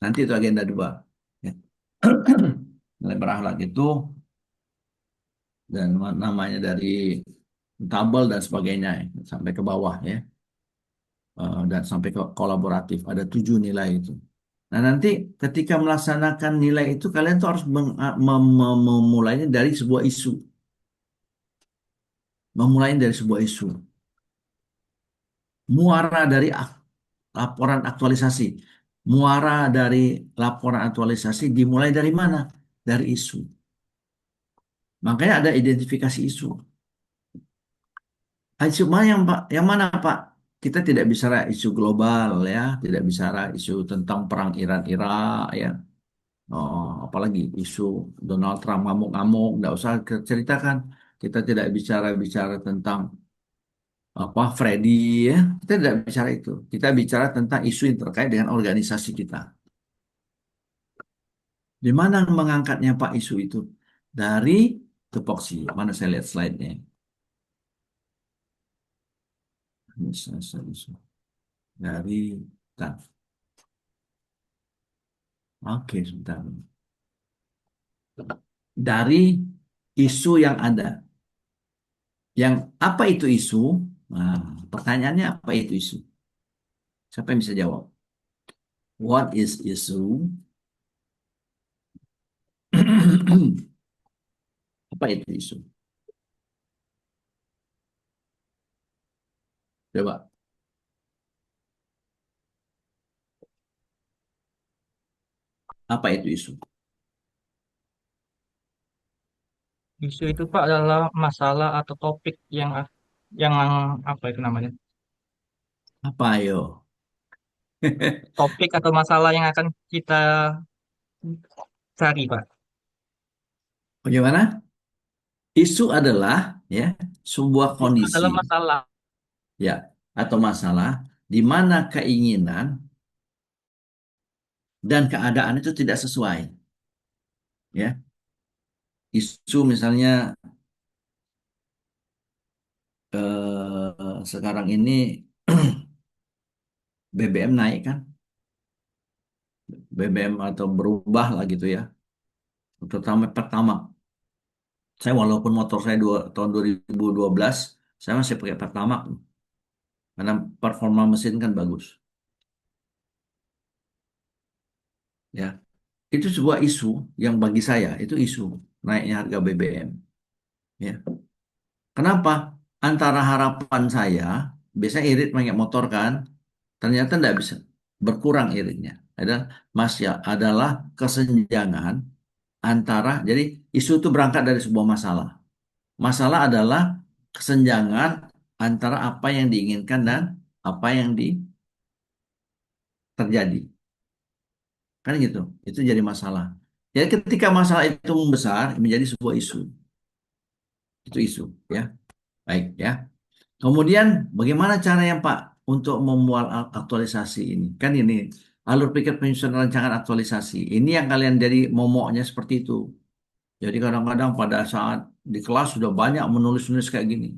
Nanti itu agenda 2. Ya. Nilai berakhlak itu dan namanya dari tabel dan sebagainya ya, sampai ke bawah ya. Dan sampai ke kolaboratif. Ada 7 nilai itu. Nah, nanti ketika melaksanakan nilai itu, kalian tuh harus memulainya dari sebuah isu. Memulainya dari sebuah isu. Muara dari laporan aktualisasi. Muara dari laporan aktualisasi dimulai dari mana? Dari isu. Makanya ada identifikasi isu. Isu mana yang mana Pak? Kita tidak bicara isu global ya, tidak bicara isu tentang perang Iran-Irak ya. Oh, apalagi isu Donald Trump ngamuk-ngamuk, nggak usah ceritakan. Kita tidak bicara-bicara tentang apa Freddy ya. Kita tidak bicara itu. Kita bicara tentang isu yang terkait dengan organisasi kita. Di mana mengangkatnya Pak isu itu? Dari tupoksi. Mana saya lihat slide-nya. Dari, bentar. Oke, sebentar. Dari isu yang ada. Yang apa itu isu? Nah, pertanyaannya apa itu isu? Siapa yang bisa jawab? What is issue? Apa itu isu? Coba. Apa itu isu? Isu itu Pak adalah masalah atau topik yang apa itu namanya? Apa ayo? Topik atau masalah yang akan kita cari Pak. Bagaimana? Isu adalah ya sebuah Itu kondisi adalah masalah. ya atau masalah di mana keinginan dan keadaan itu tidak sesuai. Ya, isu misalnya sekarang ini BBM naik kan, BBM atau berubah lah gitu ya, terutama pertama. Saya walaupun motor saya tahun 2012, saya masih pakai Pertamax karena performa mesin kan bagus. Ya, itu sebuah isu yang bagi saya itu isu naiknya harga BBM. Ya, kenapa? Antara harapan saya, biasanya irit pakai motor kan, ternyata tidak bisa berkurang iritnya. Adalah kesenjangan antara, jadi isu itu berangkat dari sebuah masalah. Masalah adalah kesenjangan antara apa yang diinginkan dan apa yang terjadi. Kan gitu. Itu jadi masalah. Ya, ketika masalah itu membesar menjadi sebuah isu. Itu isu, ya. Baik, ya. Kemudian bagaimana caranya Pak untuk membuat aktualisasi ini? Kan ini alur pikir penyusunan rancangan aktualisasi. Ini yang kalian jadi momoknya seperti itu. Jadi kadang-kadang pada saat di kelas sudah banyak menulis-nulis kayak gini,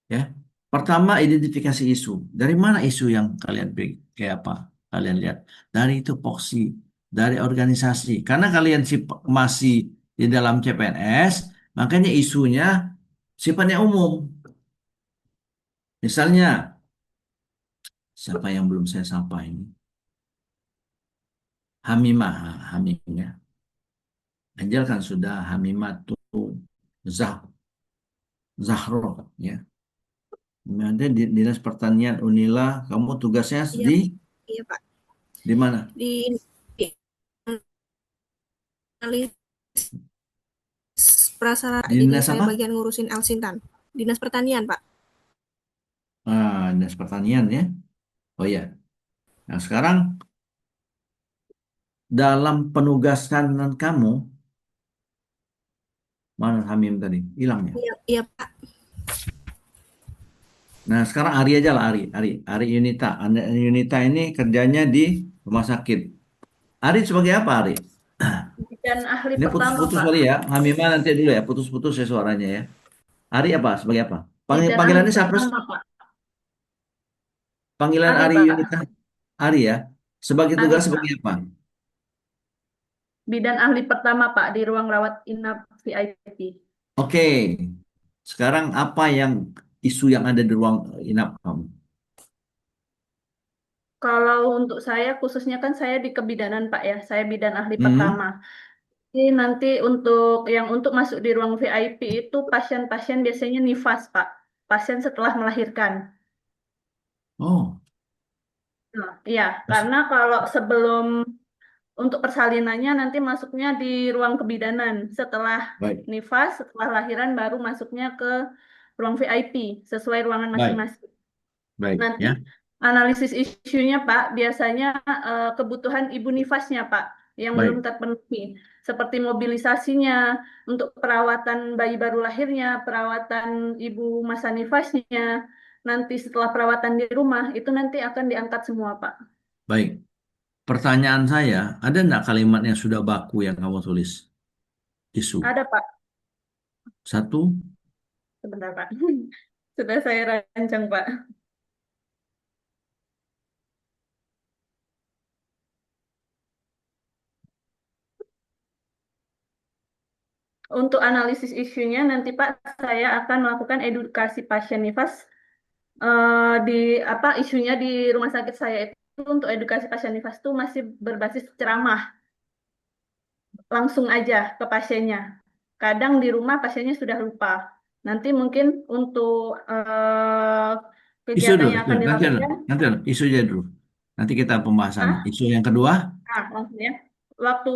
ya. Pertama, identifikasi isu. Dari mana isu yang kalian kayak apa? Kalian lihat dari itu tupoksi, dari organisasi. Karena kalian masih di dalam CPNS, makanya isunya sifatnya umum. Misalnya, siapa yang belum saya sapa ini? Hamimah, Hamimah. Angel kan sudah Hamimah tuh Zah, Zahro, ya. Kemudian di Dinas Pertanian Unila, kamu tugasnya Iya, iya Pak. di mana? Di analis prasarana, jadi Dinas saya apa? bagian ngurusin Alsintan. Dinas Pertanian, Pak. Dinas Pertanian, ya. Oh ya. Nah, sekarang dalam penugasan kamu, mana Hamim tadi? Hilangnya. Iya, iya Pak. Nah, sekarang Ari aja lah, Ari Yunita. Yunita ini kerjanya di rumah sakit. Ari sebagai apa, Ari? Dan ahli Ini pertama, putus-putus Pak. kali ya. Hamimah nanti dulu ya, putus-putus ya suaranya ya. Ari apa? Sebagai apa? Dan ahli Panggilannya siapa? pertama, Pak. Panggilan Ari, Ari Yunita. Pak. Ari ya. Sebagai Ari, tugas Pak. sebagai apa? Bidan ahli pertama, Pak, di ruang rawat inap VIP. Oke. Sekarang apa yang isu yang ada di ruang inap kamu? Kalau untuk saya, khususnya kan saya di kebidanan, Pak, ya. Saya bidan ahli Hmm. pertama. Jadi nanti untuk masuk di ruang VIP itu pasien-pasien biasanya nifas, Pak. Pasien setelah melahirkan. Oh, Nah, iya, terus- karena kalau sebelum untuk persalinannya nanti masuknya di ruang kebidanan. Setelah baik, nifas, setelah lahiran baru masuknya ke ruang VIP sesuai ruangan baik, masing-masing. baik Nanti ya, analisis isunya Pak, biasanya kebutuhan ibu nifasnya Pak yang belum baik. terpenuhi. Seperti mobilisasinya untuk perawatan bayi baru lahirnya, perawatan ibu masa nifasnya. Nanti setelah perawatan di rumah itu nanti akan diangkat semua Pak. Baik. Pertanyaan saya, ada enggak kalimat yang sudah baku yang kamu tulis? Isu. Ada Pak, Satu, sebentar Pak. Sudah saya rancang Pak. Untuk analisis isunya nanti Pak, saya akan melakukan edukasi pasien nifas di apa isunya di rumah sakit saya itu untuk edukasi pasien nifas itu masih berbasis ceramah, langsung aja ke pasiennya. Kadang di rumah pasiennya sudah lupa. Nanti mungkin untuk isu kegiatan dulu, yang isu. akan Nanti, dilakukan, nanti, isu aja dulu. Nanti kita pembahasan. ah, Isu yang kedua, langsung ya. Waktu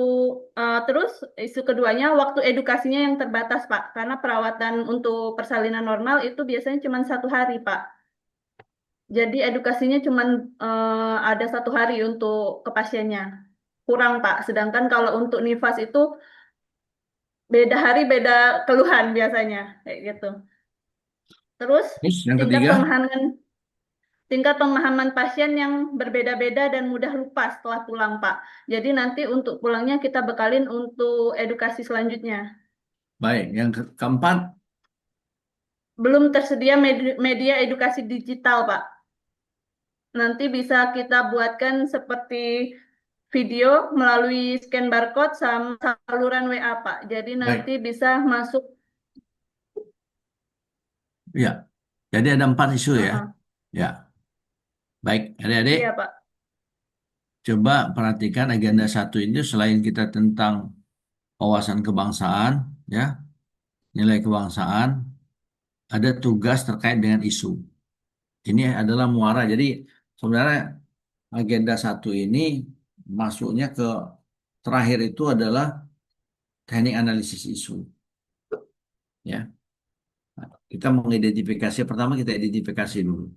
terus isu keduanya waktu edukasinya yang terbatas Pak, karena perawatan untuk persalinan normal itu biasanya cuma 1 hari Pak. Jadi edukasinya cuma ada 1 hari untuk ke pasiennya. Kurang, Pak. Sedangkan kalau untuk nifas itu beda hari, beda keluhan biasanya. Kayak gitu. Terus terus yang tingkat ketiga, pemahaman tingkat pemahaman pasien yang berbeda-beda dan mudah lupa setelah pulang, Pak. Jadi nanti untuk pulangnya kita bekalin untuk edukasi selanjutnya. baik. Yang keempat, Belum tersedia media edukasi digital, Pak. Nanti bisa kita buatkan seperti video melalui scan barcode sama saluran WA, Pak. Jadi nanti baik. bisa masuk. Ya, jadi ada 4 isu ya. Heeh. Ya, baik. Adik-adik, Iya, Pak. coba perhatikan agenda satu ini selain kita tentang wawasan kebangsaan, ya, nilai kebangsaan, ada tugas terkait dengan isu. Ini adalah muara. Jadi sebenarnya agenda satu ini masuknya ke terakhir itu adalah teknik analisis isu. Ya, kita mengidentifikasi pertama kita identifikasi dulu.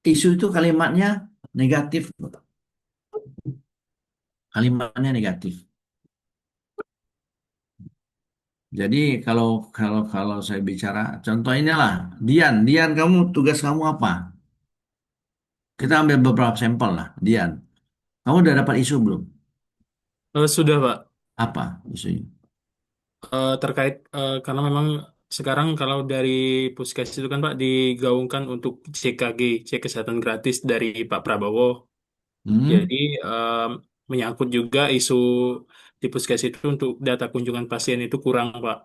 Isu itu kalimatnya negatif, kalimatnya negatif. Jadi kalau kalau saya bicara, contoh inilah, Dian, Dian, kamu tugas kamu apa? Kita ambil beberapa sampel lah, Dian. Kamu udah dapat isu belum? Sudah Pak. Apa isunya? Terkait karena memang sekarang kalau dari Puskes itu kan Pak digaungkan untuk CKG, cek kesehatan gratis dari Pak Prabowo. Hmm? Jadi menyangkut juga isu di Puskes itu untuk data kunjungan pasien itu kurang Pak.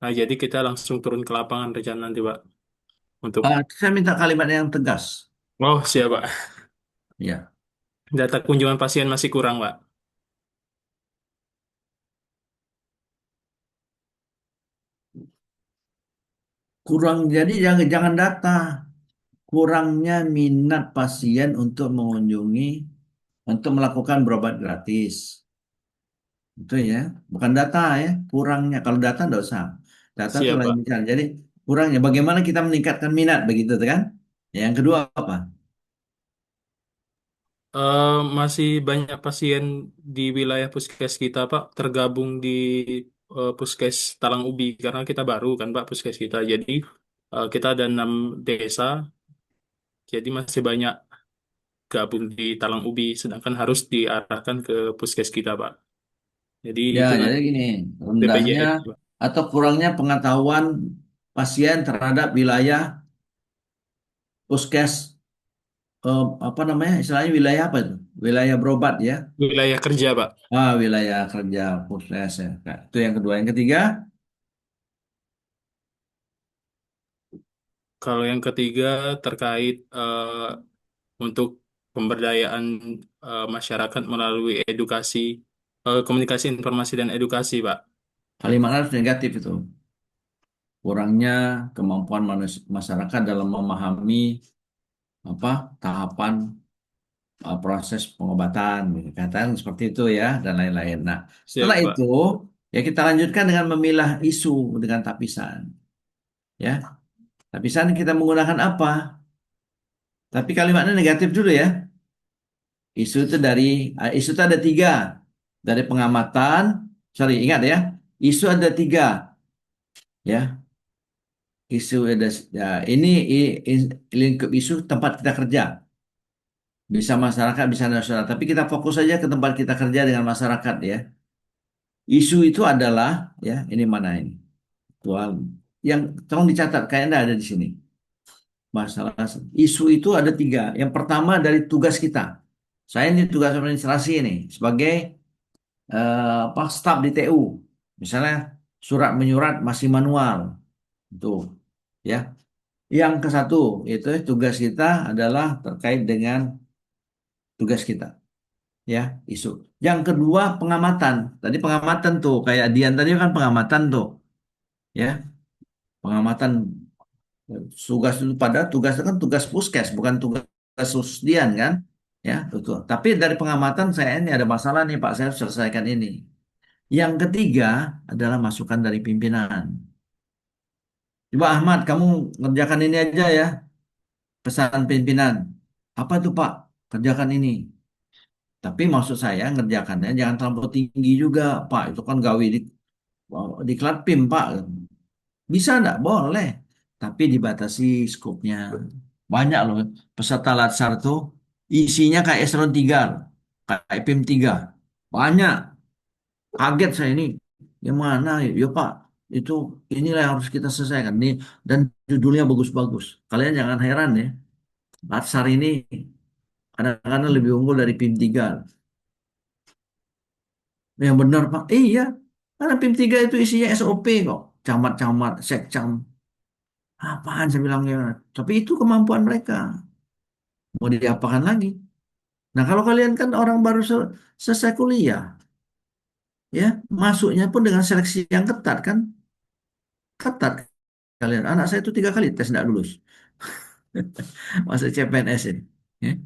Nah, jadi kita langsung turun ke lapangan rencana nanti Pak untuk Saya minta kalimat yang tegas. oh siap Pak. Ya, Data kunjungan pasien masih kurang Pak. kurang jadi jangan data. Kurangnya minat pasien untuk mengunjungi, untuk melakukan berobat gratis. Itu ya, bukan data ya, kurangnya. Kalau data enggak usah. Data itu Siap lain Pak. bicara. Jadi kurangnya bagaimana kita meningkatkan minat begitu kan? Yang kedua apa? Eh, Masih banyak pasien di wilayah Puskes kita Pak tergabung di Puskes Talang Ubi karena kita baru kan Pak Puskes kita. Jadi kita ada 6 desa, jadi masih banyak gabung di Talang Ubi, sedangkan harus diarahkan ke Puskes kita Pak. Jadi Ya, itu jadi nanti gini, rendahnya BPJS Pak. atau kurangnya pengetahuan pasien terhadap wilayah puskes, apa namanya, istilahnya wilayah apa itu? Wilayah berobat ya. Wilayah kerja Pak. Wilayah kerja puskes ya. Nah, itu yang kedua. Yang ketiga, Kalau yang ketiga terkait untuk pemberdayaan masyarakat melalui edukasi, komunikasi informasi dan edukasi Pak. kalimat harus negatif itu. Kurangnya kemampuan masyarakat dalam memahami apa tahapan, proses pengobatan, gitu. Katakan seperti itu ya, dan lain-lain. Nah, setelah Siap itu Pak. ya kita lanjutkan dengan memilah isu dengan tapisan. Ya, tapisan kita menggunakan apa? Tapi kalimatnya negatif dulu ya. Isu itu ada tiga, dari pengamatan. Sorry, ingat ya. Isu ada tiga, ya. Isu ada, ya, ini lingkup isu tempat kita kerja. Bisa masyarakat, bisa nasional. Tapi kita fokus saja ke tempat kita kerja dengan masyarakat ya. Isu itu adalah, ya, ini mana ini? Aktual. Yang tolong dicatat, kayaknya ada di sini. Masalah isu itu ada tiga. Yang pertama dari tugas kita. Saya ini tugas administrasi ini sebagai, apa, staf di TU. Misalnya surat menyurat masih manual. Itu ya. Yang ke satu itu tugas kita adalah terkait dengan tugas kita, ya, isu. Yang kedua pengamatan. Tadi pengamatan tuh kayak Dian tadi kan pengamatan tuh, ya. Pengamatan, tugas itu pada tugas itu kan tugas puskes bukan tugas susdian kan, ya betul. Tapi dari pengamatan saya ini ada masalah nih Pak, saya harus selesaikan ini. Yang ketiga adalah masukan dari pimpinan. Coba Ahmad, kamu ngerjakan ini aja ya, pesan pimpinan. Apa tuh Pak? Kerjakan ini. Tapi maksud saya ngerjakannya jangan terlalu tinggi juga Pak, itu kan gawe di Klatpim Pak. Bisa enggak? Boleh. Tapi dibatasi skopnya. Banyak loh peserta Latsar tuh isinya kayak eselon 3, kayak PIM 3. Banyak. Kaget saya ini. Yang mana? Ya Pak, itu inilah yang harus kita selesaikan nih, dan judulnya bagus-bagus. Kalian jangan heran ya. Latsar ini kadang-kadang lebih unggul dari PIM 3. Yang benar Pak. Iya. Karena PIM 3 itu isinya SOP kok. Camat-camat, sekcam. Apaan saya bilangnya. Tapi itu kemampuan mereka. Mau diapakan lagi? Nah, kalau kalian kan orang baru selesai kuliah, ya, masuknya pun dengan seleksi yang ketat kan? Ketat kalian. Anak saya itu 3 kali tes tidak lulus. Masuk CPNS ini. Ya.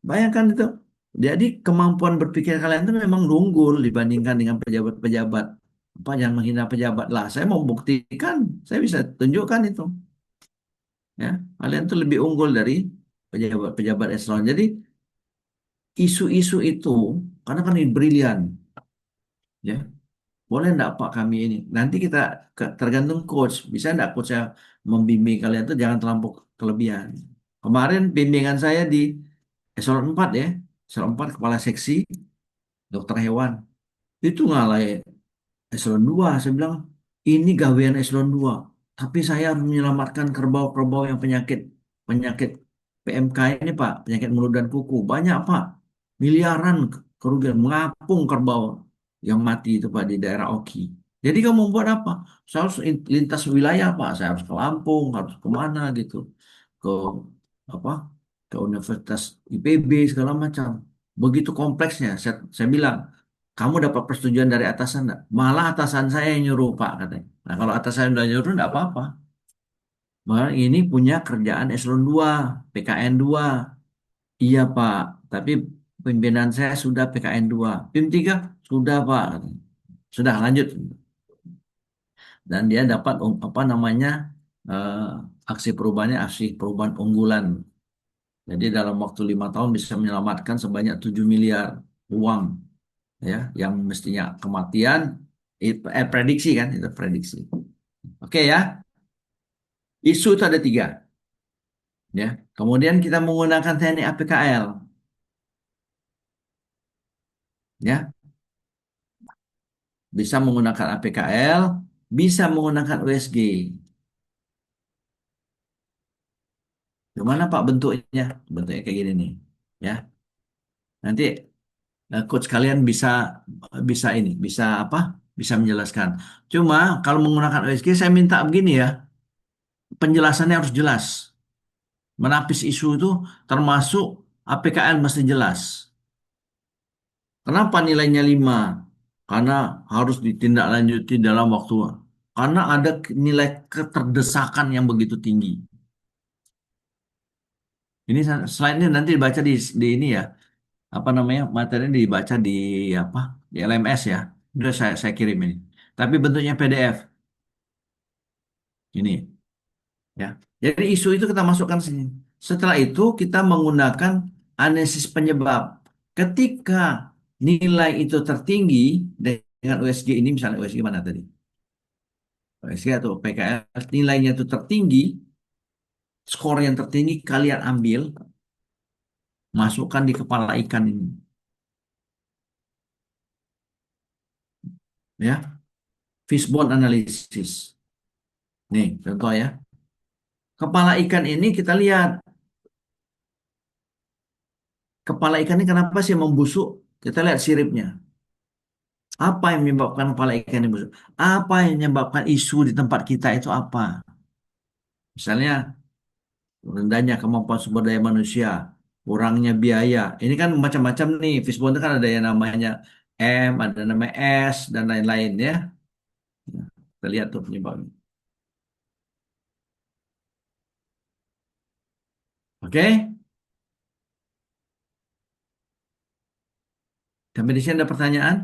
Bayangkan itu. Jadi kemampuan berpikir kalian itu memang unggul dibandingkan dengan pejabat-pejabat. Apa, jangan menghina pejabat lah. Saya mau buktikan, saya bisa tunjukkan itu. Ya, kalian tuh lebih unggul dari pejabat-pejabat eselon. Jadi isu-isu itu karena kan ini brilian, ya. boleh enggak Pak kami ini? Nanti kita tergantung coach. Bisa enggak coach saya membimbing kalian tuh jangan terlampau kelebihan. Kemarin bimbingan saya di eselon 4 ya. Eselon 4 kepala seksi dokter hewan. Itu ngalahin eselon 2. Saya bilang ini gawean eselon 2. Tapi saya harus menyelamatkan kerbau-kerbau yang penyakit penyakit PMK ini Pak, penyakit mulut dan kuku. Banyak Pak. Miliaran kerugian mengapung kerbau yang mati itu Pak di daerah Oki. Jadi kamu membuat apa? Saya harus lintas wilayah Pak. Saya harus ke Lampung, harus kemana gitu. Ke apa? Ke Universitas IPB segala macam. Begitu kompleksnya. Saya bilang, kamu dapat persetujuan dari atasan enggak? Malah atasan saya yang nyuruh Pak katanya. Nah kalau atasan udah nyuruh enggak apa-apa. Malah ini punya kerjaan eselon 2, PKN 2. Iya Pak, tapi pimpinan saya sudah PKN 2. PIM 3 sudah Pak, katanya. Sudah lanjut. Dan dia dapat apa namanya aksi perubahannya aksi perubahan unggulan. Jadi dalam waktu 5 tahun bisa menyelamatkan sebanyak 7 miliar uang ya yang mestinya kematian prediksi kan itu prediksi. Oke ya, isu itu ada 3 ya. Kemudian kita menggunakan TNI APKL ya, bisa menggunakan APKL, bisa menggunakan USG. Gimana Pak bentuknya? Bentuknya kayak gini nih ya. Nanti coach kalian bisa bisa ini, bisa apa? Bisa menjelaskan. Cuma kalau menggunakan USG saya minta begini ya, penjelasannya harus jelas. Menapis isu itu termasuk APKL mesti jelas. Kenapa nilainya 5? Karena harus ditindaklanjuti dalam waktu. Karena ada nilai keterdesakan yang begitu tinggi. Ini slide-nya nanti dibaca di ini ya, apa namanya materinya dibaca di apa di LMS ya. Udah saya kirim ini. Tapi bentuknya PDF ini ya. Jadi isu itu kita masukkan sini. Setelah itu kita menggunakan analisis penyebab. Ketika nilai itu tertinggi dengan USG ini misalnya USG mana tadi? USG atau PKL nilainya itu tertinggi, skor yang tertinggi kalian ambil, masukkan di kepala ikan ini. Ya, fishbone analysis. Nih, contoh ya. Kepala ikan ini kita lihat. Kepala ikan ini kenapa sih membusuk? Kita lihat siripnya. Apa yang menyebabkan kepala ikan ini busuk? Apa yang menyebabkan isu di tempat kita itu apa? Misalnya rendahnya kemampuan sumber daya manusia, kurangnya biaya. Ini kan macam-macam nih. Fishbone itu kan ada yang namanya M, ada namanya S, dan lain-lain ya. Kita lihat tuh penyebabnya. Oke? Sampai di sini ada pertanyaan?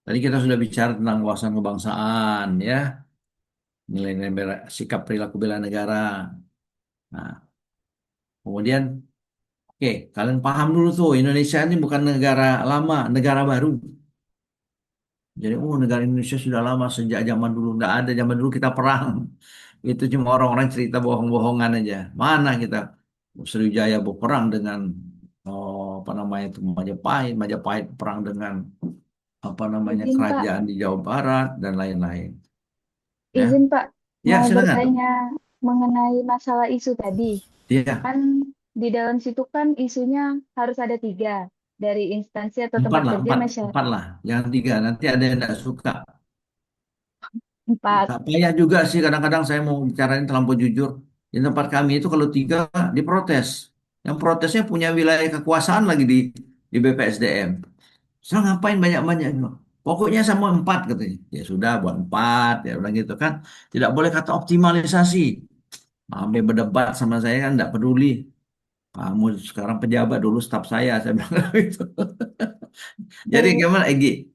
Tadi kita sudah bicara tentang wawasan kebangsaan ya, nilai-nilai sikap perilaku bela negara. Nah, kemudian oke, kalian paham dulu tuh Indonesia ini bukan negara lama, negara baru. Jadi, negara Indonesia sudah lama sejak zaman dulu. Nggak ada zaman dulu kita perang. Itu cuma orang-orang cerita bohong-bohongan aja. Mana kita Sriwijaya berperang dengan apa namanya itu Majapahit, Majapahit perang dengan apa namanya Izin Pak, kerajaan di Jawa Barat dan lain-lain. Ya, izin Pak, ya mau silakan. bertanya mengenai masalah isu tadi. Iya, Kan di dalam situ kan isunya harus ada 3 dari instansi atau empat tempat lah, kerja empat, masyarakat. empat lah. Jangan 3. Nanti ada yang tidak suka. 4. Tak payah juga sih kadang-kadang saya mau bicarain terlampau jujur. Di tempat kami itu kalau 3 diprotes. Yang protesnya punya wilayah kekuasaan lagi di BPSDM. Saya ngapain banyak-banyak? Pokoknya sama 4 katanya. Ya sudah buat 4 ya udah gitu kan. Tidak boleh kata optimalisasi. Sampai berdebat sama saya kan tidak peduli. Kamu sekarang pejabat dulu staf saya bilang gitu. Jadi Ber- gimana Egi?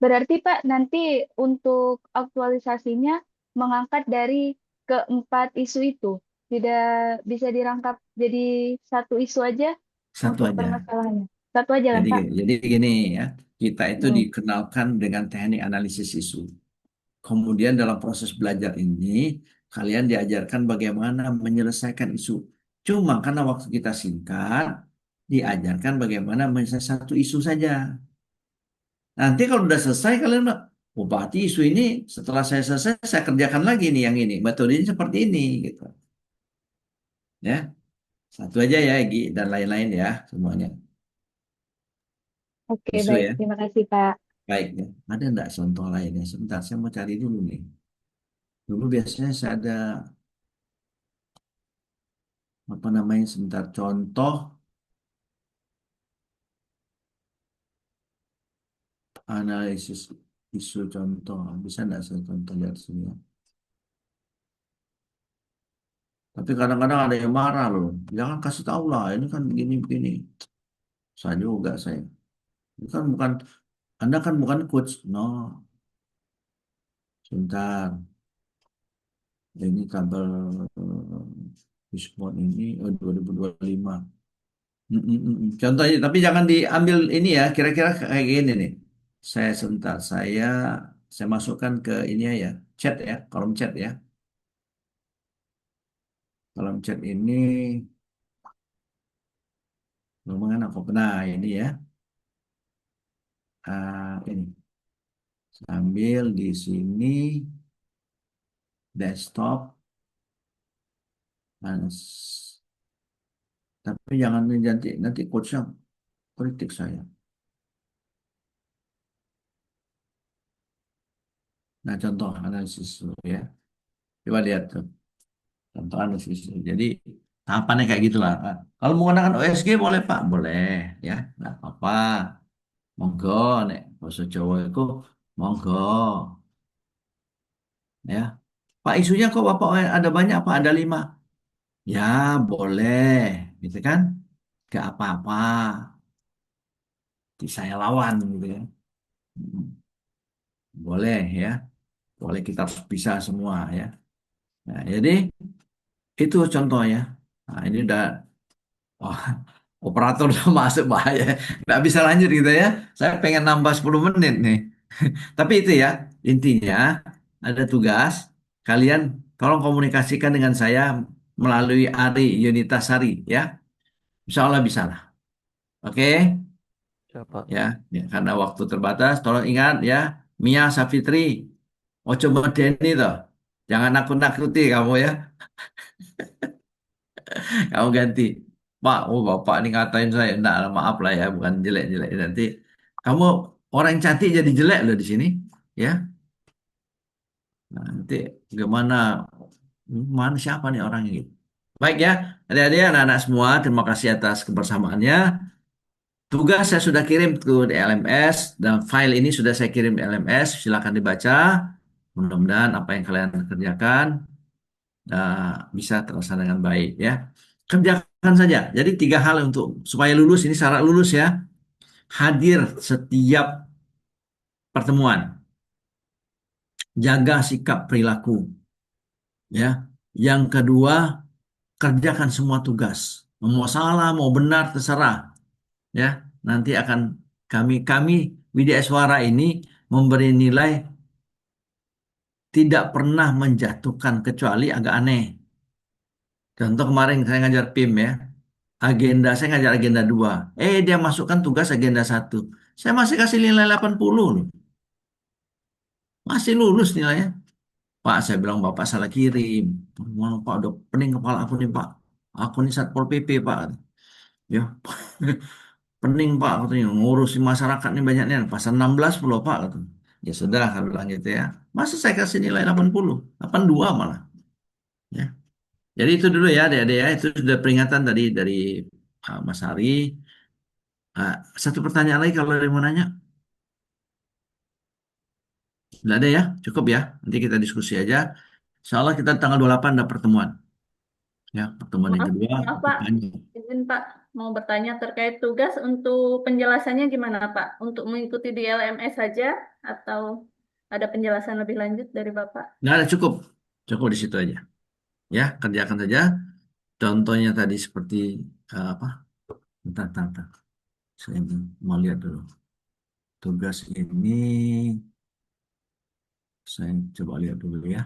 Berarti Pak, nanti untuk aktualisasinya mengangkat dari keempat isu itu. Tidak bisa dirangkap jadi satu isu aja Satu untuk aja. permasalahannya. Satu aja kan, Jadi, Kak? jadi gini ya, kita itu Hmm. dikenalkan dengan teknik analisis isu. Kemudian dalam proses belajar ini, kalian diajarkan bagaimana menyelesaikan isu. Cuma karena waktu kita singkat, diajarkan bagaimana menyelesaikan satu isu saja. Nanti kalau udah selesai, kalian bilang, oh berarti isu ini setelah saya selesai, saya kerjakan lagi nih yang ini. Metodenya seperti ini, gitu. Ya, satu aja ya, Egy, dan lain-lain ya, semuanya. Oke, Isu baik. ya. Terima kasih, Kak. Baik, ya. Ada enggak contoh lainnya? Sebentar, saya mau cari dulu nih. Dulu biasanya saya ada apa namanya sebentar contoh analisis isu contoh. Bisa enggak saya contoh lihat sini ya? Tapi kadang-kadang ada yang marah loh. Jangan kasih tahu lah, ini kan begini-begini. Saya juga saya. Ini kan bukan, Anda kan bukan coach. No, sebentar. Ini tabel diskon ini 2025. Contohnya, tapi jangan diambil ini ya, kira-kira kayak gini nih. Saya sebentar, saya masukkan ke ini ya, chat ya, kolom chat ya. Kolom chat ini, ngomongin apa? Nah, ini ya, ini. Sambil di sini, desktop, nah, tapi jangan nanti coachnya kritik saya. Nah, contoh analisis dulu ya. Coba lihat tuh. Contoh analisis. Jadi tahapannya kayak gitulah. Kalau menggunakan OSG boleh Pak, boleh ya, nggak apa-apa. Monggo, nek bahasa Jawa itu monggo ya. Pak isunya kok Bapak ada banyak Pak, ada 5. Ya boleh, gitu kan? Gak apa-apa, saya lawan gitu ya. Hmm, boleh ya, boleh kita harus bisa semua ya. Nah, jadi itu contohnya. Nah, ini udah. Oh, operator udah masuk bahaya. Nggak bisa lanjut gitu ya. Saya pengen nambah 10 menit nih. Tapi itu ya, intinya ada tugas. Kalian tolong komunikasikan dengan saya melalui Ari Yunitasari ya. Insya Allah bisa lah. Oke, Siapa? ya, ya, karena waktu terbatas. Tolong ingat ya, Mia Safitri. Oh coba Denny toh. Jangan nakut-nakuti kamu ya. Kamu ganti. Pak, oh bapak ini ngatain saya. Enggak, maaf lah ya, bukan jelek-jelek. Nanti kamu orang yang cantik jadi jelek loh di sini. Ya, nah, nanti gimana? Mana siapa nih orangnya gitu. Baik ya, adik-adik, anak-anak semua, terima kasih atas kebersamaannya. Tugas saya sudah kirim ke di LMS dan file ini sudah saya kirim di LMS. Silakan dibaca. Mudah-mudahan apa yang kalian kerjakan bisa terlaksana dengan baik ya. Kerjakan saja. Jadi 3 hal untuk supaya lulus ini syarat lulus ya. Hadir setiap pertemuan. Jaga sikap perilaku ya. Yang kedua, kerjakan semua tugas. Mau salah, mau benar, terserah. Ya, nanti akan kami Widya Suara ini memberi nilai tidak pernah menjatuhkan kecuali agak aneh. Contoh kemarin saya ngajar PIM ya, saya ngajar agenda 2. Dia masukkan tugas agenda 1. Saya masih kasih nilai 80 loh. Masih lulus nilainya. Pak, saya bilang Bapak salah kirim. Mana Pak, udah pening kepala aku nih Pak. Aku nih Satpol PP Pak. Ya, pening Pak katanya ngurusi masyarakat nih banyaknya. Pasal 16 puluh Pak katanya. Ya sudah, saya bilang gitu ya. Masa saya kasih nilai 80, 82 malah. Ya. Jadi itu dulu ya adik-adik ya. Itu sudah peringatan tadi dari Mas Ari. Satu pertanyaan lagi kalau ada yang mau nanya. Tidak ada ya, cukup ya. Nanti kita diskusi aja. Insya Allah kita tanggal 28 ada pertemuan. Ya, pertemuan yang Maaf, kedua. maaf Itu Pak, panjang. izin Pak mau bertanya terkait tugas untuk penjelasannya gimana Pak? Untuk mengikuti di LMS saja atau ada penjelasan lebih lanjut dari Bapak? Nggak ada, cukup. Cukup di situ aja. Ya, kerjakan saja. Contohnya tadi seperti apa? Bentar, bentar, bentar. Saya mau lihat dulu. Tugas ini saya coba lihat dulu ya.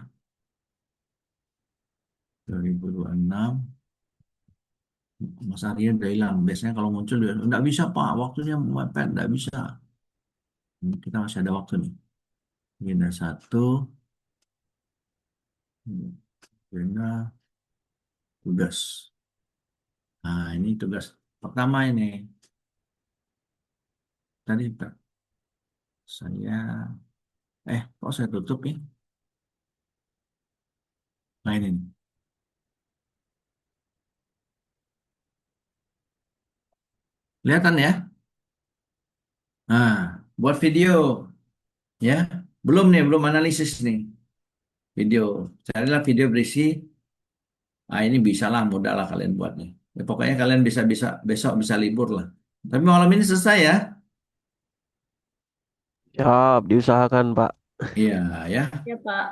2026. Mas Arya udah hilang. Biasanya kalau muncul dia nggak bisa Pak, waktunya mepet, nggak bisa. Ini kita masih ada waktu nih. Ini ada satu, agenda, tugas. Nah ini tugas pertama ini. Tadi saya, kok saya tutup ya? Nah ini, nih. Kelihatan ya? Nah, buat video ya. Belum nih, belum analisis nih video. Carilah video berisi. Ah ini bisa lah, mudah lah kalian buatnya. Ya, pokoknya kalian bisa bisa besok bisa libur lah. Tapi malam ini selesai ya. Siap, diusahakan Pak. Iya ya. Ya, Pak.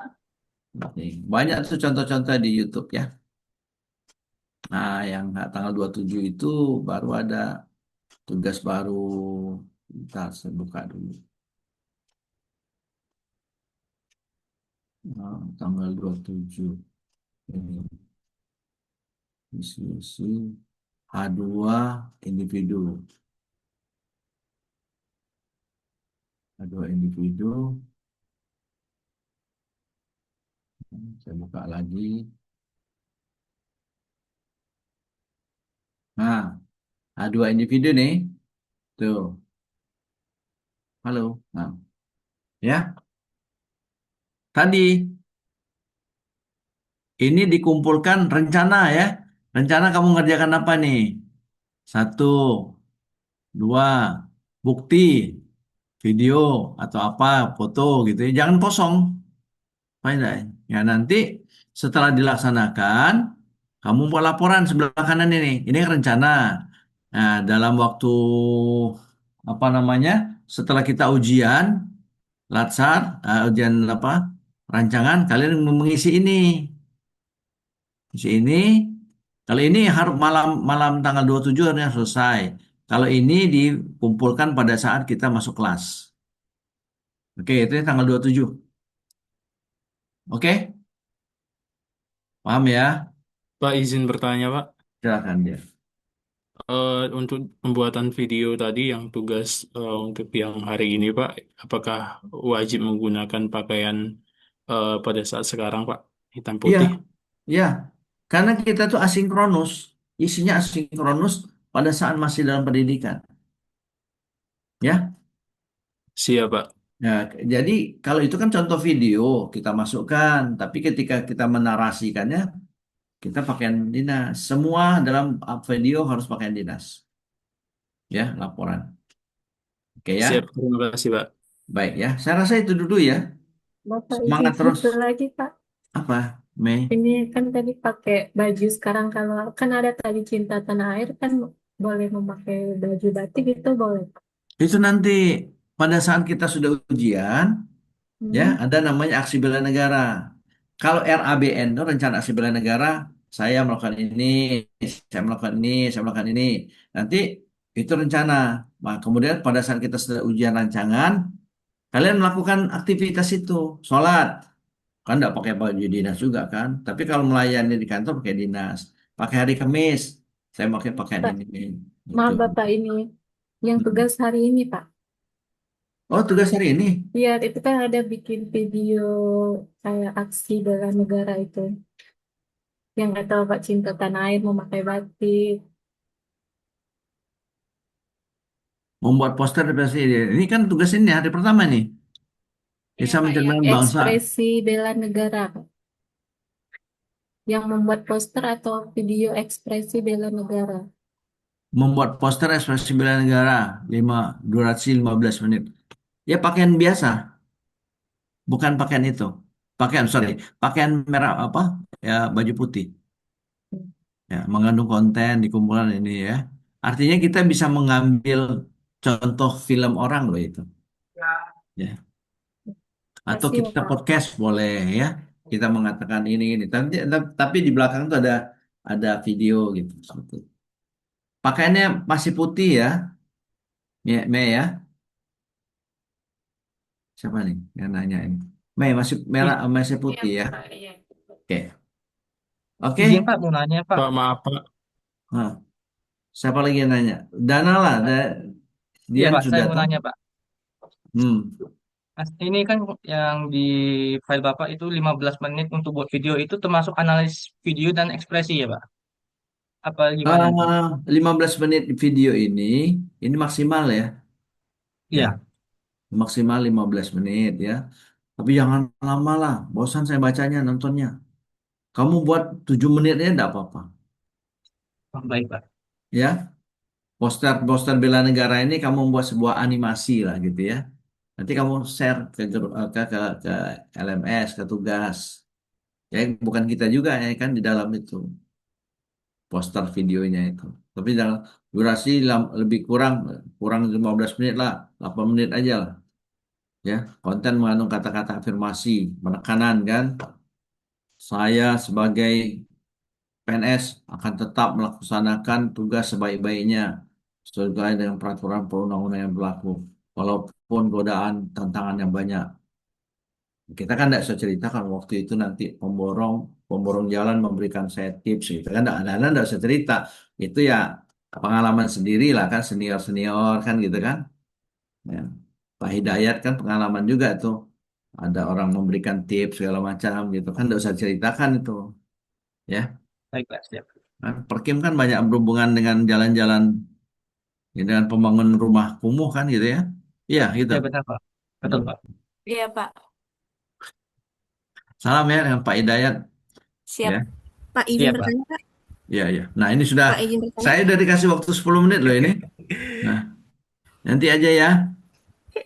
Nih, banyak tuh contoh-contoh di YouTube ya. Nah, yang tanggal 27 itu baru ada tugas baru. Ntar saya buka dulu. Nah, tanggal 27 ini isi H2 individu. H2 individu. Saya buka lagi. Nah, H2 individu nih. Tuh. Halo. Nah, ya. Tadi ini dikumpulkan rencana ya. Rencana kamu ngerjakan apa nih? Satu, dua, bukti, video atau apa, foto gitu ya. Jangan kosong. Fine, ya nanti setelah dilaksanakan, kamu buat laporan sebelah kanan ini. Ini rencana. Nah, dalam waktu apa namanya? Setelah kita ujian, latsar, ujian apa? Rancangan, kalian mengisi ini. Isi ini. Kalau ini harus malam malam tanggal 27 harusnya selesai. Kalau ini dikumpulkan pada saat kita masuk kelas. Oke, itu tanggal 27. Oke, paham ya? Pak izin bertanya Pak. Silakan dia. Untuk pembuatan video tadi yang tugas untuk yang hari ini Pak, apakah wajib menggunakan pakaian pada saat sekarang Pak, hitam Iya, putih? iya. Karena kita tuh asinkronus, isinya asinkronus pada saat masih dalam pendidikan. Ya, Siap Pak. ya. Jadi kalau itu kan contoh video kita masukkan, tapi ketika kita menarasikannya, kita pakaian dinas. Semua dalam video harus pakaian dinas. Ya, laporan. Oke Siap, ya, terima kasih Pak. baik ya. Saya rasa itu dulu ya. Bapak izin Semangat terus. satu lagi, Pak. Apa, Mei? Ini kan tadi pakai baju sekarang kalau kan ada tadi cinta tanah air kan boleh memakai baju batik itu boleh. Itu nanti pada saat kita sudah ujian, ya Hmm. ada namanya aksi bela negara. Kalau RABN itu rencana aksi bela negara, saya melakukan ini, saya melakukan ini, saya melakukan ini. Nanti itu rencana. Nah, kemudian pada saat kita sudah ujian rancangan, kalian melakukan aktivitas itu, sholat, kan nggak pakai baju dinas juga kan. Tapi kalau melayani di kantor pakai dinas, pakai hari Kamis, saya pakai pakaian Pak, ini. Itu. maaf Bapak ini yang tugas hari ini, Pak. Oh, tugas hari ini. Iya, itu kan ada bikin video kayak aksi bela negara itu. Yang kata Bapak cinta tanah air memakai batik. Membuat poster presiden. Ini kan tugas ini hari pertama nih. Iya, Bisa Pak, yang mencerminkan bangsa. ekspresi bela negara, Pak. Yang membuat poster atau video ekspresi bela negara. Membuat poster ekspresi bela negara 15 menit. Ya pakaian biasa, bukan pakaian itu. Pakaian, sorry, pakaian merah apa? Ya baju putih. Ya, mengandung konten di kumpulan ini ya. Artinya kita bisa mengambil contoh film orang loh itu. Ya. Atau Kasih ya, kita Pak. podcast boleh ya. kita mengatakan ini. Tapi di belakang tuh ada video gitu. Seperti itu. Pakaiannya masih putih ya, Mei ya. Siapa nih yang nanya ini? Mei masih merah, masih putih ya. Oke, Izin oke. Pak, mau nanya Pak. Pak, maaf Pak. Nah, siapa lagi yang nanya? Dana lah, Iya Dian Pak, saya sudah mau tahu. nanya Pak. Hmm. Ini kan yang di file Bapak itu 15 menit untuk buat video itu termasuk analis video dan ekspresi ya Pak? Apa gimana itu? 15 menit video ini maksimal ya, ya Iya, maksimal 15 menit ya. Tapi jangan lama lah, bosan saya bacanya, nontonnya. Kamu buat 7 menitnya enggak apa-apa, oh, baik Pak. ya. Poster bela negara ini kamu buat sebuah animasi lah gitu ya. Nanti kamu share ke LMS, ke tugas. Ya bukan kita juga ya kan di dalam itu poster videonya itu. Tapi jangan durasi lebih kurang kurang 15 menit lah, 8 menit aja lah. Ya, konten mengandung kata-kata afirmasi, penekanan kan. Saya sebagai PNS akan tetap melaksanakan tugas sebaik-baiknya sesuai dengan peraturan perundang-undangan yang berlaku. Walaupun godaan tantangan yang banyak. Kita kan tidak bisa cerita kalau waktu itu nanti pemborong jalan memberikan saya tips gitu kan. Tidak bisa cerita. Itu ya pengalaman sendiri lah kan, senior-senior kan gitu kan. Ya. Pak Hidayat kan pengalaman juga tuh. Ada orang memberikan tips segala macam gitu kan, tidak usah ceritakan itu. Ya, Baik Pak, siap. kan Perkim kan banyak berhubungan dengan jalan-jalan, ya, dengan pembangunan rumah kumuh kan gitu ya. Iya gitu. Ya benar Pak. Betul Hmm. Pak. Iya, Pak. Salam ya dengan Pak Hidayat. Siap. Ya, Pak izin Iya Pak. bertanya, Pak. iya, iya. Nah ini sudah, Pak izin bertanya. saya udah dikasih waktu 10 menit loh ini. Nah, nanti aja ya.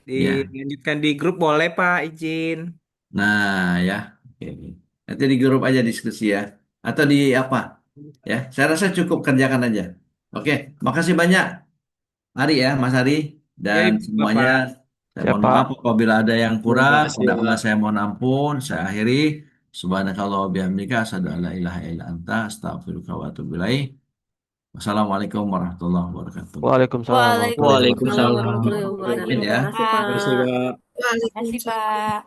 Ya. Dilanjutkan di grup boleh Pak, izin. Nah ya. Oke, oke. Nanti di grup aja diskusi ya. Atau di apa? Ya, saya rasa cukup kerjakan aja. Oke, makasih banyak. Ari ya, Mas Ari Ya, dan semuanya. Bapak. Saya mohon Siapa? maaf apabila ada yang Terima kurang, kasih tidak Pak. saya mohon ampun. Saya akhiri. Subhanakallah wa bihamdika asyhadu an la ilaha illa anta astaghfiruka wa atubu ilaik. Wassalamualaikum warahmatullahi wabarakatuh. Waalaikumsalam warahmatullahi Waalaikumsalam wabarakatuh. Waalaikumsalam. warahmatullahi wabarakatuh. Amin ya. Terima kasih, Pak. Terima kasih Pak. Waalaikumsalam. Terima kasih, Pak.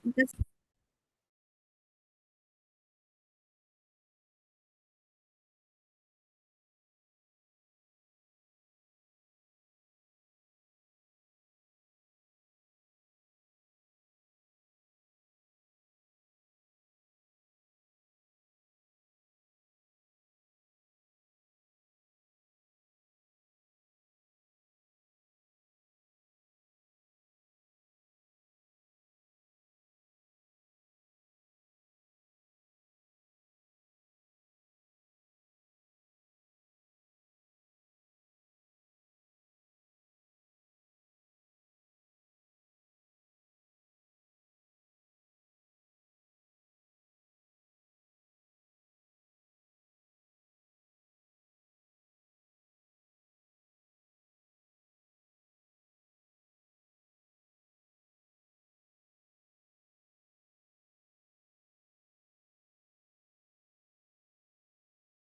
Terima kasih.